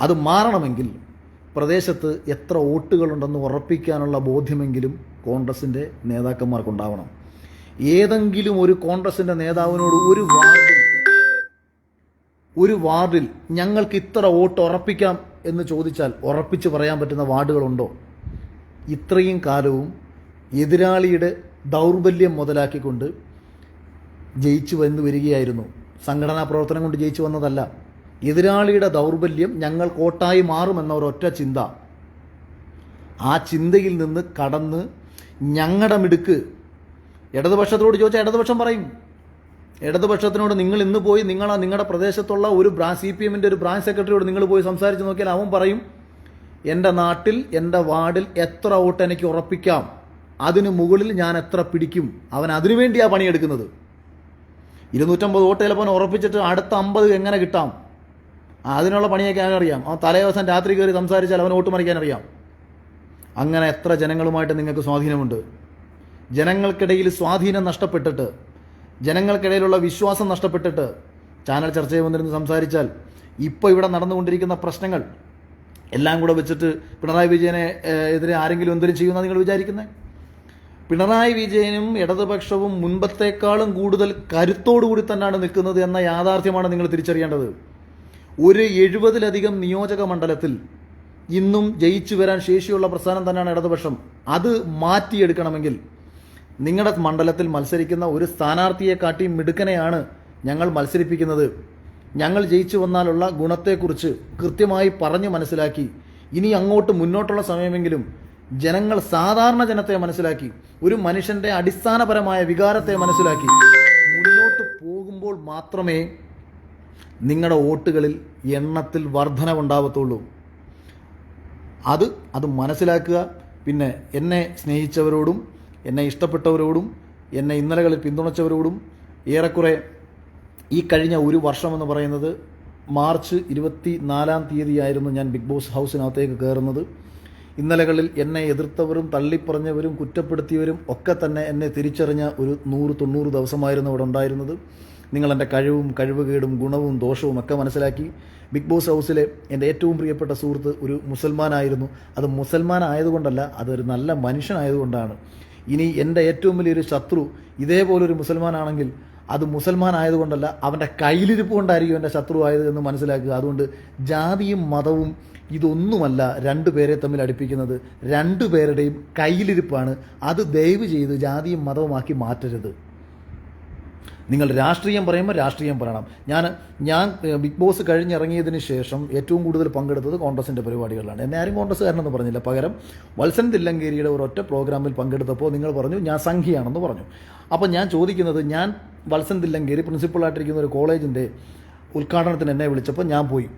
അത് മാറണമെങ്കിൽ പ്രദേശത്ത് എത്ര വോട്ടുകളുണ്ടെന്ന് ഉറപ്പിക്കാനുള്ള ബോധ്യമെങ്കിലും കോൺഗ്രസിൻ്റെ നേതാക്കന്മാർക്കുണ്ടാവണം. ഏതെങ്കിലും ഒരു കോൺഗ്രസിൻ്റെ നേതാവിനോട് ഒരു വാർഡിൽ ഞങ്ങൾക്ക് ഇത്ര വോട്ട് ഉറപ്പിക്കാം എന്ന് ചോദിച്ചാൽ ഉറപ്പിച്ച് പറയാൻ പറ്റുന്ന വാർഡുകളുണ്ടോ? ഇത്രയും കാലവും എതിരാളിയുടെ ദൗർബല്യം മുതലാക്കിക്കൊണ്ട് ജയിച്ചു വരികയായിരുന്നു. സംഘടനാ പ്രവർത്തനം കൊണ്ട് ജയിച്ചു വന്നതല്ല. എതിരാളിയുടെ ദൗർബല്യം ഞങ്ങൾ കോട്ടായി മാറുമെന്ന ഒരൊറ്റ ചിന്ത, ആ ചിന്തയിൽ നിന്ന് കടന്ന് ഞങ്ങളുടെ മിടുക്ക് ഇടതുപക്ഷത്തോട് ചോദിച്ചാൽ ഇടതുപക്ഷം പറയും. ഇടതുപക്ഷത്തിനോട് നിങ്ങൾ ഇന്ന് പോയി നിങ്ങളുടെ പ്രദേശത്തുള്ള ഒരു CPMൻ്റെ ഒരു ബ്രാഞ്ച് സെക്രട്ടറിയോട് നിങ്ങൾ പോയി സംസാരിച്ച് നോക്കിയാൽ അവൻ പറയും, എൻ്റെ നാട്ടിൽ എൻ്റെ വാർഡിൽ എത്ര വോട്ട് എനിക്ക് ഉറപ്പിക്കാം, അതിന് മുകളിൽ ഞാൻ എത്ര പിടിക്കും. അവൻ അതിനുവേണ്ടിയാണ് പണിയെടുക്കുന്നത്. 250 വോട്ട് ചിലപ്പോൾ ഉറപ്പിച്ചിട്ട് അടുത്ത 50 എങ്ങനെ കിട്ടാം, അതിനുള്ള പണിയൊക്കെ അവനറിയാം. അവൻ തലേ ദിവസം രാത്രി കയറി സംസാരിച്ചാൽ അവൻ വോട്ട് മറിക്കാനറിയാം. അങ്ങനെ എത്ര ജനങ്ങളുമായിട്ട് നിങ്ങൾക്ക് സ്വാധീനമുണ്ട്. ജനങ്ങൾക്കിടയിൽ സ്വാധീനം നഷ്ടപ്പെട്ടിട്ട്, ജനങ്ങൾക്കിടയിലുള്ള വിശ്വാസം നഷ്ടപ്പെട്ടിട്ട് ചാനൽ ചർച്ചയിൽ വന്നിരുന്ന് സംസാരിച്ചാൽ ഇപ്പോൾ ഇവിടെ നടന്നുകൊണ്ടിരിക്കുന്ന പ്രശ്നങ്ങൾ എല്ലാം കൂടെ വെച്ചിട്ട് പിണറായി വിജയനെ എതിരെ ആരെങ്കിലും എന്തെങ്കിലും ചെയ്യുമെന്നാണ് നിങ്ങൾ വിചാരിക്കുന്നത്? പിണറായി വിജയനും ഇടതുപക്ഷവും മുൻപത്തേക്കാളും കൂടുതൽ കരുത്തോടുകൂടി തന്നെയാണ് നിൽക്കുന്നത് എന്ന യാഥാർത്ഥ്യമാണ് നിങ്ങൾ തിരിച്ചറിയേണ്ടത്. ഒരു 70-ലധികം നിയോജക മണ്ഡലത്തിൽ ഇന്നും ജയിച്ചു വരാൻ ശേഷിയുള്ള പ്രസ്ഥാനം തന്നെയാണ് ഇടതുപക്ഷം. അത് മാറ്റിയെടുക്കണമെങ്കിൽ നിങ്ങളുടെ മണ്ഡലത്തിൽ മത്സരിക്കുന്ന ഒരു സ്ഥാനാർത്ഥിയെക്കാട്ടി മിടുക്കനെയാണ് ഞങ്ങൾ മത്സരിപ്പിക്കുന്നത്. ഞങ്ങൾ ജയിച്ചു വന്നാലുള്ള ഗുണത്തെക്കുറിച്ച് കൃത്യമായി പറഞ്ഞ് മനസ്സിലാക്കി ഇനി അങ്ങോട്ട് മുന്നോട്ടുള്ള സമയമെങ്കിലും ജനങ്ങൾ, സാധാരണ ജനത്തെ മനസ്സിലാക്കി, ഒരു മനുഷ്യൻ്റെ അടിസ്ഥാനപരമായ വികാരത്തെ മനസ്സിലാക്കി മുന്നോട്ട് പോകുമ്പോൾ മാത്രമേ നിങ്ങളുടെ വോട്ടുകളിൽ എണ്ണത്തിൽ വർധനവുണ്ടാവത്തുള്ളൂ. അത് മനസ്സിലാക്കുക. പിന്നെ എന്നെ സ്നേഹിച്ചവരോടും എന്നെ ഇഷ്ടപ്പെട്ടവരോടും എന്നെ ഇന്നലകളിൽ പിന്തുണച്ചവരോടും ഏറെക്കുറെ ഈ കഴിഞ്ഞ ഒരു വർഷമെന്ന് പറയുന്നത് മാർച്ച് 24-ാം തീയതിയായിരുന്നു ഞാൻ ബിഗ് ബോസ് ഹൗസിനകത്തേക്ക് കയറുന്നത്. ഇന്നലകളിൽ എന്നെ എതിർത്തവരും തള്ളിപ്പറഞ്ഞവരും കുറ്റപ്പെടുത്തിയവരും ഒക്കെ തന്നെ എന്നെ തിരിച്ചറിഞ്ഞ ഒരു 100-90 ദിവസമായിരുന്നു ഇവിടെ ഉണ്ടായിരുന്നത്. നിങ്ങളെൻ്റെ കഴിവുകേടും ഗുണവും ദോഷവും ഒക്കെ മനസ്സിലാക്കി. ബിഗ് ബോസ് ഹൗസിലെ എൻ്റെ ഏറ്റവും പ്രിയപ്പെട്ട സുഹൃത്ത് ഒരു മുസൽമാനായിരുന്നു. അത് മുസൽമാനായതുകൊണ്ടല്ല, അതൊരു നല്ല മനുഷ്യനായതുകൊണ്ടാണ്. ഇനി എൻ്റെ ഏറ്റവും വലിയൊരു ശത്രു ഇതേപോലൊരു മുസൽമാനാണെങ്കിൽ അത് മുസൽമാൻ ആയതുകൊണ്ടല്ല, അവൻ്റെ കയ്യിലിരിപ്പ് കൊണ്ടായിരിക്കും എൻ്റെ ശത്രു ആയത് എന്ന് മനസ്സിലാക്കുക. അതുകൊണ്ട് ജാതിയും മതവും ഇതൊന്നുമല്ല രണ്ടുപേരെ തമ്മിൽ അടുപ്പിക്കുന്നത്. രണ്ടുപേരുടെയും കയ്യിലിരിപ്പാണ്. അത് ദയവ് ചെയ്ത് ജാതിയും മതവുമാക്കി മാറ്റരുത്. നിങ്ങൾ രാഷ്ട്രീയം പറയുമ്പോൾ രാഷ്ട്രീയം പറയണം. ഞാൻ ബിഗ് ബോസ് കഴിഞ്ഞിറങ്ങിയതിന് ശേഷം ഏറ്റവും കൂടുതൽ പങ്കെടുത്തത് കോൺഗ്രസിൻ്റെ പരിപാടികളിലാണ്. എന്നെ ആരും കോൺഗ്രസ്സുകാരനെന്ന് പറഞ്ഞില്ല. പകരം വത്സൻ തില്ലങ്കേരിയുടെ ഒരൊറ്റ പ്രോഗ്രാമിൽ പങ്കെടുത്തപ്പോൾ നിങ്ങൾ പറഞ്ഞു ഞാൻ സംഘിയാണെന്ന് പറഞ്ഞു. അപ്പോൾ ഞാൻ ചോദിക്കുന്നത്, ഞാൻ വത്സൻ തില്ലങ്കേരി പ്രിൻസിപ്പളായിട്ടിരിക്കുന്ന ഒരു കോളേജിൻ്റെ ഉദ്ഘാടനത്തിന് എന്നെ വിളിച്ചപ്പോൾ ഞാൻ പോയി.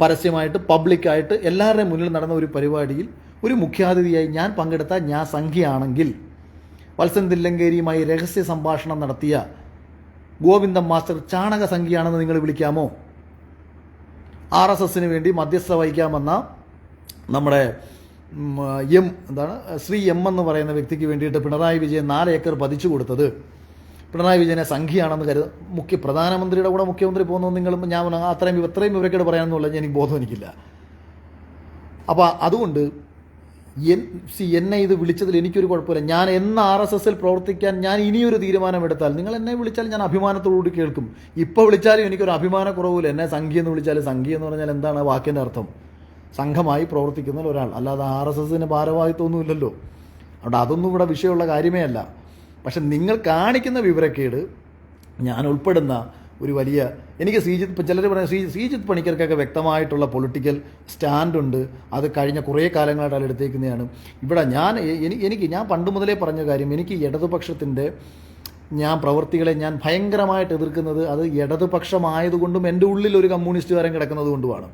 പരസ്യമായിട്ട് പബ്ലിക്കായിട്ട് എല്ലാവരുടെയും മുന്നിൽ നടന്ന ഒരു പരിപാടിയിൽ ഒരു മുഖ്യാതിഥിയായി ഞാൻ പങ്കെടുത്ത ഞാൻ സംഖ്യയാണെങ്കിൽ വത്സൻ തില്ലങ്കേരിയുമായി രഹസ്യ സംഭാഷണം നടത്തിയ ഗോവിന്ദൻ മാസ്റ്റർ ചാണക സംഖ്യയാണെന്ന് നിങ്ങൾ വിളിക്കാമോ? RSSന് വേണ്ടി മധ്യസ്ഥ വഹിക്കാമെന്ന നമ്മുടെ ശ്രീ എം എന്ന് പറയുന്ന വ്യക്തിക്ക് വേണ്ടിയിട്ട് പിണറായി വിജയൻ 4 ഏക്കർ പതിച്ചു കൊടുത്തത് പിണറായി വിജയനെ സംഖ്യയാണെന്ന് പ്രധാനമന്ത്രിയുടെ കൂടെ മുഖ്യമന്ത്രി പോകുന്നത് നിങ്ങളും ഞാൻ അത്രയും ഇവരൊക്കെ പറയാമെന്നുള്ള എനിക്ക് ബോധം എനിക്കില്ല. അപ്പോൾ അതുകൊണ്ട് എന്നെ ഇത് വിളിച്ചതിൽ എനിക്കൊരു കുഴപ്പമില്ല. ഞാൻ RSSൽ പ്രവർത്തിക്കാൻ ഞാൻ ഇനിയൊരു തീരുമാനമെടുത്താൽ നിങ്ങൾ എന്നെ വിളിച്ചാൽ ഞാൻ അഭിമാനത്തോടുകൂടി കേൾക്കും. ഇപ്പോൾ വിളിച്ചാലും എനിക്കൊരു അഭിമാനക്കുറവില്ല. എന്നെ സംഖ്യ എന്ന് വിളിച്ചാൽ സംഖ്യ എന്ന് പറഞ്ഞാൽ എന്താണ് വാക്കിൻ്റെ അർത്ഥം? സംഘമായി പ്രവർത്തിക്കുന്ന ഒരാൾ, അല്ലാതെ RSSന് ഭാരവാഹിത്വമൊന്നുമില്ലല്ലോ. അതുകൊണ്ട് അതൊന്നും ഇവിടെ വിഷയമുള്ള കാര്യമേ അല്ല. പക്ഷെ നിങ്ങൾ കാണിക്കുന്ന വിവരക്കേട് ഞാൻ ഉൾപ്പെടുന്ന ഒരു വലിയ എനിക്ക് ചിലർ പറയാം ശ്രീജിത്ത് പണിക്കർക്കൊക്കെ വ്യക്തമായിട്ടുള്ള പൊളിറ്റിക്കൽ സ്റ്റാൻഡുണ്ട്. അത് കഴിഞ്ഞ കുറേ കാലങ്ങളായിട്ട് അത് എടുത്തേക്കുന്നതാണ്. ഇവിടെ ഞാൻ പണ്ട് മുതലേ പറഞ്ഞ കാര്യം, എനിക്ക് ഇടതുപക്ഷത്തിൻ്റെ പ്രവൃത്തികളെ ഞാൻ ഭയങ്കരമായിട്ട് എതിർക്കുന്നത് അത് ഇടതുപക്ഷമായതുകൊണ്ടും എൻ്റെ ഉള്ളിൽ ഒരു കമ്മ്യൂണിസ്റ്റുകാരൻ കിടക്കുന്നത് കൊണ്ടുമാണ്.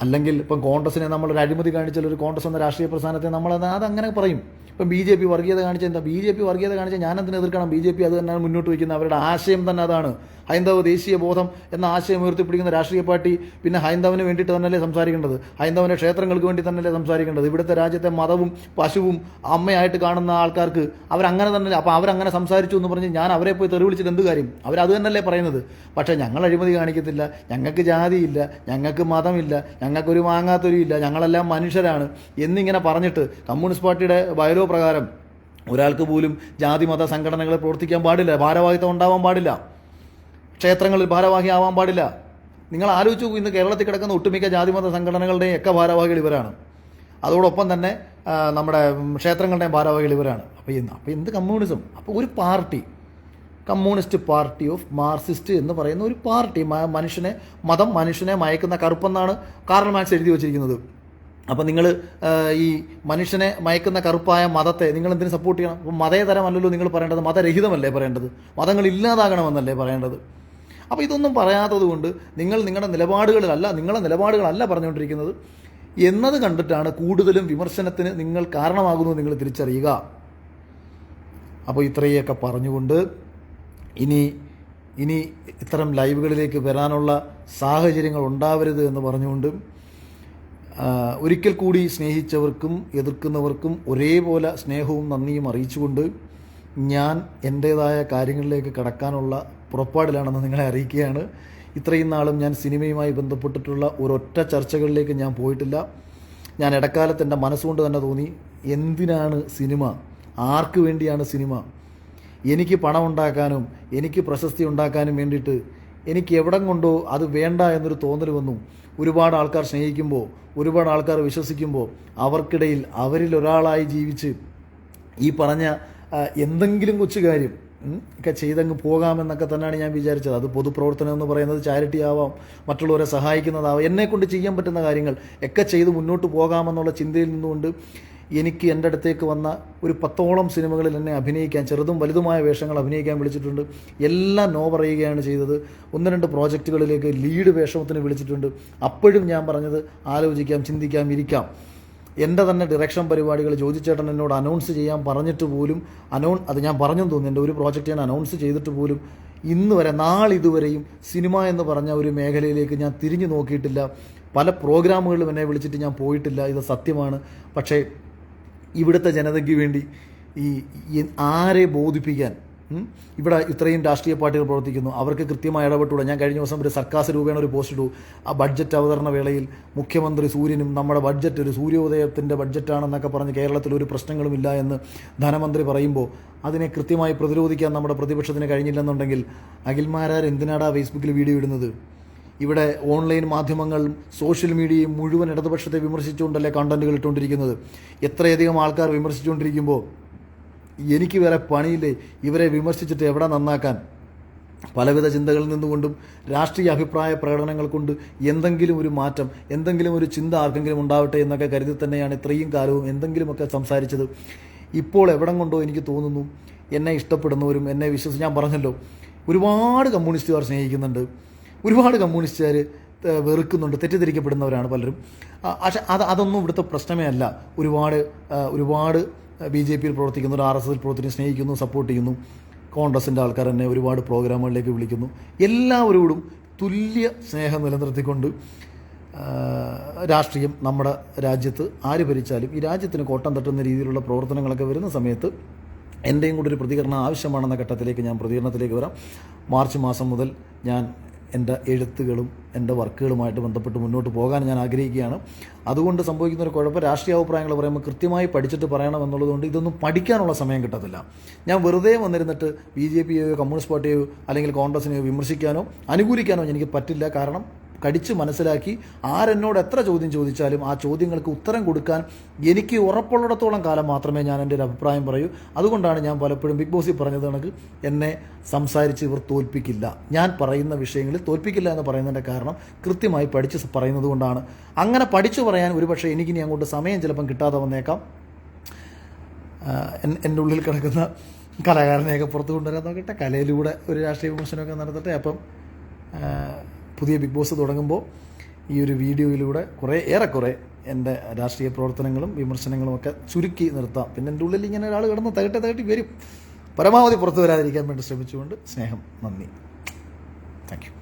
അല്ലെങ്കിൽ ഇപ്പം കോൺഗ്രസിനെ നമ്മളൊരു അഴിമതി കാണിച്ചാൽ ഒരു കോൺഗ്രസ് എന്ന രാഷ്ട്രീയ പ്രസ്ഥാനത്തെ അതങ്ങനെ പറയും. ഇപ്പം BJP വർഗീയത കാണിച്ചാൽ എന്താ? BJP വർഗീയത കാണിച്ചാൽ ഞാനെന്തിനു എതിർക്കണം? BJP അത് തന്നെയാണ് മുന്നോട്ട് വയ്ക്കുന്നത്. അവരുടെ ആശയം തന്നെ അതാണ്. ഹൈന്ദവ ദേശീയ ബോധം എന്ന ആശയം ഉയർത്തിപ്പിടിക്കുന്ന രാഷ്ട്രീയ പാർട്ടി പിന്നെ ഹൈന്ദവന് വേണ്ടിയിട്ട് തന്നെയല്ലേ സംസാരിക്കേണ്ടത്? ഹൈന്ദവൻ്റെ ക്ഷേത്രങ്ങൾക്ക് വേണ്ടി തന്നെയല്ലേ സംസാരിക്കേണ്ടത്? ഇവിടുത്തെ രാജ്യത്തെ മതവും പശുവും അമ്മയായിട്ട് കാണുന്ന ആൾക്കാർക്ക് അവരങ്ങനെ തന്നെ, അപ്പോൾ അവരങ്ങനെ സംസാരിച്ചു എന്ന് പറഞ്ഞ് ഞാൻ അവരെ പോയി തെറി വിളിച്ചിട്ട് എന്ത് കാര്യം? അവരത് തന്നെയല്ലേ പറയുന്നത്. പക്ഷേ ഞങ്ങൾ അഴിമതി കാണിക്കത്തില്ല, ഞങ്ങൾക്ക് ജാതിയില്ല, ഞങ്ങൾക്ക് മതമില്ല, ഞങ്ങൾക്കൊരു മാങ്ങാത്തൊരിയില്ല, ഞങ്ങളെല്ലാം മനുഷ്യരാണ് എന്നിങ്ങനെ പറഞ്ഞിട്ട് കമ്മ്യൂണിസ്റ്റ് പാർട്ടിയുടെ ബയലോ പ്രകാരം ഒരാൾക്ക് പോലും ജാതി മത സംഘടനകളെ പ്രവർത്തിക്കാൻ പാടില്ല, ഭാരവാഹിത്വം ഉണ്ടാവാൻ പാടില്ല, ക്ഷേത്രങ്ങളിൽ ഭാരവാഹി ആവാൻ പാടില്ല. നിങ്ങൾ ആലോചിച്ച് നോക്കൂ, ഇന്ന് കേരളത്തിൽ കിടക്കുന്ന ഒട്ടുമിക്ക ജാതിമത സംഘടനകളുടെയും ഒക്കെ ഭാരവാഹികൾ ഇവരാണ്. അതോടൊപ്പം തന്നെ നമ്മുടെ ക്ഷേത്രങ്ങളുടെയും ഭാരവാഹികൾ ഇവരാണ്. അപ്പോൾ എന്ത് കമ്മ്യൂണിസം? അപ്പോൾ ഒരു party, communist party of Marxist എന്ന് പറയുന്ന ഒരു പാർട്ടി, മനുഷ്യനെ മയക്കുന്ന കറുപ്പെന്നാണ് കാർൽ മാർക്സ് എഴുതി വച്ചിരിക്കുന്നത്. അപ്പോൾ നിങ്ങൾ ഈ മനുഷ്യനെ മയക്കുന്ന കറുപ്പായ മതത്തെ നിങ്ങൾ എന്തിനു സപ്പോർട്ട് ചെയ്യണം? അപ്പോൾ മതേതരമല്ലല്ലോ നിങ്ങൾ പറയേണ്ടത്, മതരഹിതമല്ലേ പറയേണ്ടത്, മതങ്ങൾ ഇല്ലാതാകണമെന്നല്ലേ പറയേണ്ടത്. അപ്പോൾ ഇതൊന്നും പറയാത്തത് കൊണ്ട് നിങ്ങളുടെ നിലപാടുകളല്ല പറഞ്ഞുകൊണ്ടിരിക്കുന്നത് എന്നത് കണ്ടിട്ടാണ് കൂടുതലും വിമർശനത്തിന് നിങ്ങൾ കാരണമാകുന്നത് നിങ്ങൾ തിരിച്ചറിയുക. അപ്പോൾ ഇത്രയൊക്കെ പറഞ്ഞുകൊണ്ട് ഇനി ഇത്തരം ലൈവുകളിലേക്ക് വരാനുള്ള സാഹചര്യങ്ങൾ ഉണ്ടാവരുത് എന്ന് പറഞ്ഞുകൊണ്ട് ഒരിക്കൽ കൂടി സ്നേഹിച്ചവർക്കും എതിർക്കുന്നവർക്കും ഒരേപോലെ സ്നേഹവും നന്ദിയും അറിയിച്ചുകൊണ്ട് ഞാൻ എൻ്റേതായ കാര്യങ്ങളിലേക്ക് കടക്കാനുള്ള പുറപ്പാടിലാണെന്ന് നിങ്ങളെ അറിയിക്കുകയാണ്. ഇത്രയും നാളും ഞാൻ സിനിമയുമായി ബന്ധപ്പെട്ടിട്ടുള്ള ഒരൊറ്റ ചർച്ചകളിലേക്ക് ഞാൻ പോയിട്ടില്ല. ഞാൻ ഇടക്കാലത്ത് എൻ്റെ മനസ്സുകൊണ്ട് തന്നെ തോന്നി, എന്തിനാണ് സിനിമ? ആർക്ക് വേണ്ടിയാണ് സിനിമ? എനിക്ക് പണം ഉണ്ടാക്കാനും എനിക്ക് പ്രശസ്തി ഉണ്ടാക്കാനും വേണ്ടിയിട്ട് എനിക്ക് എവിടം കൊണ്ടോ അത് വേണ്ട എന്നൊരു തോന്നൽ വന്നു. ഒരുപാട് ആൾക്കാർ സ്നേഹിക്കുമ്പോൾ, ഒരുപാട് ആൾക്കാർ വിശ്വസിക്കുമ്പോൾ, അവർക്കിടയിൽ അവരിൽ ഒരാളായി ജീവിച്ച് ഈ പറഞ്ഞ എന്തെങ്കിലും കൊച്ചു കാര്യം ഒക്കെ ചെയ്തങ്ങ് പോകാമെന്നൊക്കെ തന്നെയാണ് ഞാൻ വിചാരിച്ചത്. അത് പൊതുപ്രവർത്തനം എന്ന് പറയുന്നത് ചാരിറ്റി ആവാം, മറ്റുള്ളവരെ സഹായിക്കുന്നതാവാം, എന്നെക്കൊണ്ട് ചെയ്യാൻ പറ്റുന്ന കാര്യങ്ങൾ ഒക്കെ ചെയ്ത് മുന്നോട്ട് പോകാമെന്നുള്ള ചിന്തയിൽ നിന്നുകൊണ്ട് എനിക്ക് എൻ്റെ അടുത്തേക്ക് വന്ന ഒരു 10ഓളം സിനിമകളിൽ എന്നെ അഭിനയിക്കാൻ, ചെറുതും വലുതുമായ വേഷങ്ങൾ അഭിനയിക്കാൻ വിളിച്ചിട്ടുണ്ട്. എല്ലാം നോ പറയുകയാണ് ചെയ്തത്. 1-2 പ്രോജക്റ്റുകളിലേക്ക് ലീഡ് വേഷത്തിന് വിളിച്ചിട്ടുണ്ട്. അപ്പോഴും ഞാൻ പറഞ്ഞത് ആലോചിക്കാം, ചിന്തിക്കാം, ഇരിക്കാം. എൻ്റെ തന്നെ ഡിറക്ഷൻ പരിപാടികൾ ജ്യോതിച്ചേട്ടൻ എന്നോട് അനൗൺസ് ചെയ്യാൻ പറഞ്ഞിട്ട് പോലും അത് ഞാൻ പറഞ്ഞെന്ന് തോന്നുന്നു. എൻ്റെ ഒരു പ്രോജക്റ്റ് ഞാൻ അനൗൺസ് ചെയ്തിട്ട് പോലും ഇന്ന് വരെ നാളിതുവരെയും സിനിമ എന്ന് പറഞ്ഞ ഒരു മേഖലയിലേക്ക് ഞാൻ തിരിഞ്ഞു നോക്കിയിട്ടില്ല. പല പ്രോഗ്രാമുകളിലും എന്നെ വിളിച്ചിട്ട് ഞാൻ പോയിട്ടില്ല, ഇത് സത്യമാണ്. പക്ഷേ ഇവിടുത്തെ ജനതയ്ക്ക് വേണ്ടി ആരെ ബോധിപ്പിക്കാൻ ഇവിടെ ഇത്രയും രാഷ്ട്രീയ പാർട്ടികൾ പ്രവർത്തിക്കുന്നു, അവർക്ക് കൃത്യമായി ഇടപെട്ടുകൂടെ? ഞാൻ കഴിഞ്ഞ ദിവസം ഒരു സർക്കാസ് രൂപേണ ഒരു പോസ്റ്റ് ഇട്ടു. ആ ബഡ്ജറ്റ് അവതരണ വേളയിൽ മുഖ്യമന്ത്രി സൂര്യനും നമ്മുടെ ബഡ്ജറ്റ് ഒരു സൂര്യോദയത്തിൻ്റെ ബഡ്ജറ്റാണെന്നൊക്കെ പറഞ്ഞ് കേരളത്തിൽ ഒരു പ്രശ്നങ്ങളുമില്ല എന്ന് ധനമന്ത്രി പറയുമ്പോൾ അതിനെ കൃത്യമായി പ്രതിരോധിക്കാൻ നമ്മുടെ പ്രതിപക്ഷത്തിന് കഴിഞ്ഞില്ലെന്നുണ്ടെങ്കിൽ അഖിൽമാരാർ എന്തിനാടാ ഫേസ്ബുക്കിൽ വീഡിയോ ഇടുന്നത്? ഇവിടെ ഓൺലൈൻ മാധ്യമങ്ങളും സോഷ്യൽ മീഡിയയും മുഴുവൻ ഇടതുപക്ഷത്തെ വിമർശിച്ചുകൊണ്ടല്ലേ കണ്ടന്റുകൾ ഇട്ടുകൊണ്ടിരിക്കുന്നത്. എത്രയധികം ആൾക്കാർ വിമർശിച്ചുകൊണ്ടിരിക്കുമ്പോൾ എനിക്ക് വേറെ പണിയില്ലേ ഇവരെ വിമർശിച്ചിട്ട് എവിടെ നന്നാക്കാൻ? പലവിധ ചിന്തകളിൽ നിന്നുകൊണ്ടും രാഷ്ട്രീയ അഭിപ്രായ പ്രകടനങ്ങൾ കൊണ്ട് എന്തെങ്കിലും ഒരു മാറ്റം, എന്തെങ്കിലും ഒരു ചിന്ത ആർക്കെങ്കിലും ഉണ്ടാവട്ടെ എന്നൊക്കെ കരുതി തന്നെയാണ് ഇത്രയും കാലവും എന്തെങ്കിലുമൊക്കെ സംസാരിച്ചത്. ഇപ്പോൾ എവിടം കൊണ്ടോ എനിക്ക് തോന്നുന്നു എന്നെ ഇഷ്ടപ്പെടുന്നവരും എന്നെ ഞാൻ പറഞ്ഞല്ലോ, ഒരുപാട് കമ്മ്യൂണിസ്റ്റുകാർ സ്നേഹിക്കുന്നുണ്ട്, ഒരുപാട് കമ്മ്യൂണിസ്റ്റുകാർ വെറുക്കുന്നുണ്ട്, തെറ്റിദ്ധരിക്കപ്പെടുന്നവരാണ് പലരും. പക്ഷേ അതൊന്നും ഇവിടുത്തെ പ്രശ്നമേ അല്ല. ഒരുപാട് BJP യിൽ പ്രവർത്തിക്കുന്നവർ, RSSൽ പ്രവർത്തിക്കുന്ന സ്നേഹിക്കുന്നു, സപ്പോർട്ട് ചെയ്യുന്നു. കോൺഗ്രസിൻ്റെ ആൾക്കാർ എന്നെ ഒരുപാട് പ്രോഗ്രാമുകളിലേക്ക് വിളിക്കുന്നു. എല്ലാവരോടും തുല്യ സ്നേഹം നിലനിർത്തിക്കൊണ്ട് രാഷ്ട്രീയം നമ്മുടെ രാജ്യത്ത് ആര് ഭരിച്ചാലും ഈ രാജ്യത്തിന് കോട്ടം തട്ടുന്ന രീതിയിലുള്ള പ്രവർത്തനങ്ങളൊക്കെ വരുന്ന സമയത്ത് എൻ്റെയും കൂടി ഒരു പ്രതികരണം ആവശ്യമാണെന്ന ഘട്ടത്തിലേക്ക് ഞാൻ പ്രതികരണത്തിലേക്ക് വരാം. മാർച്ച് മാസം മുതൽ ഞാൻ എൻ്റെ എഴുത്തുകളും എൻ്റെ വർക്കുകളുമായിട്ട് ബന്ധപ്പെട്ട് മുന്നോട്ട് പോകാൻ ഞാൻ ആഗ്രഹിക്കുകയാണ്. അതുകൊണ്ട് സംഭവിക്കുന്ന ഒരു കുഴപ്പം, രാഷ്ട്രീയ അഭിപ്രായങ്ങൾ പറയുമ്പോൾ കൃത്യമായി പഠിച്ചിട്ട് പറയണമെന്നുള്ളതുകൊണ്ട് ഇതൊന്നും പഠിക്കാനുള്ള സമയം കിട്ടത്തില്ല. ഞാൻ വെറുതെ വന്നിരുന്നിട്ട് BJPയെയോ കമ്മ്യൂണിസ്റ്റ് പാർട്ടിയെയോ അല്ലെങ്കിൽ കോൺഗ്രസിനെയോ വിമർശിക്കാനോ അനുകൂലിക്കാനോ എനിക്ക് പറ്റില്ല. കാരണം കടിച്ച് മനസ്സിലാക്കി ആരെന്നോട് എത്ര ചോദ്യം ചോദിച്ചാലും ആ ചോദ്യങ്ങൾക്ക് ഉത്തരം കൊടുക്കാൻ എനിക്ക് ഉറപ്പുള്ളിടത്തോളം കാലം മാത്രമേ ഞാൻ എൻ്റെ ഒരു അഭിപ്രായം പറയൂ. അതുകൊണ്ടാണ് ഞാൻ പലപ്പോഴും ബിഗ് ബോസിൽ പറഞ്ഞത് കണക്ക് എന്നെ സംസാരിച്ച് ഇവർ തോൽപ്പിക്കില്ല, ഞാൻ പറയുന്ന വിഷയങ്ങളിൽ തോൽപ്പിക്കില്ല എന്ന് പറയുന്നതിൻ്റെ കാരണം കൃത്യമായി പഠിച്ച് പറയുന്നത് കൊണ്ടാണ്. അങ്ങനെ പഠിച്ചു പറയാൻ ഒരുപക്ഷെ എനിക്കിനി അങ്ങോട്ട് സമയം ചിലപ്പം കിട്ടാതെ വന്നേക്കാം. എൻ്റെ ഉള്ളിൽ കിടക്കുന്ന കലാകാരനെയൊക്കെ പുറത്ത് കൊണ്ടുവരാൻ നോക്കട്ടെ, കലയിലൂടെ ഒരു രാഷ്ട്രീയ വിമർശനമൊക്കെ നടത്തട്ടെ. അപ്പം പുതിയ ബിഗ് ബോസ് തുടങ്ങുമ്പോൾ ഈ ഒരു വീഡിയോയിലൂടെ ഏറെക്കുറെ എൻ്റെ രാഷ്ട്രീയ പ്രവർത്തനങ്ങളും വിമർശനങ്ങളും ഒക്കെ ചുരുക്കി നിർത്താം. പിന്നെ എൻ്റെ ഉള്ളിൽ ഇങ്ങനെ ഒരാൾ കിടന്ന് തകട്ടി വരും. പരമാവധി പുറത്തു വരാതിരിക്കാൻ വേണ്ടി ശ്രമിച്ചുകൊണ്ട് സ്നേഹം, നന്ദി, താങ്ക് യു.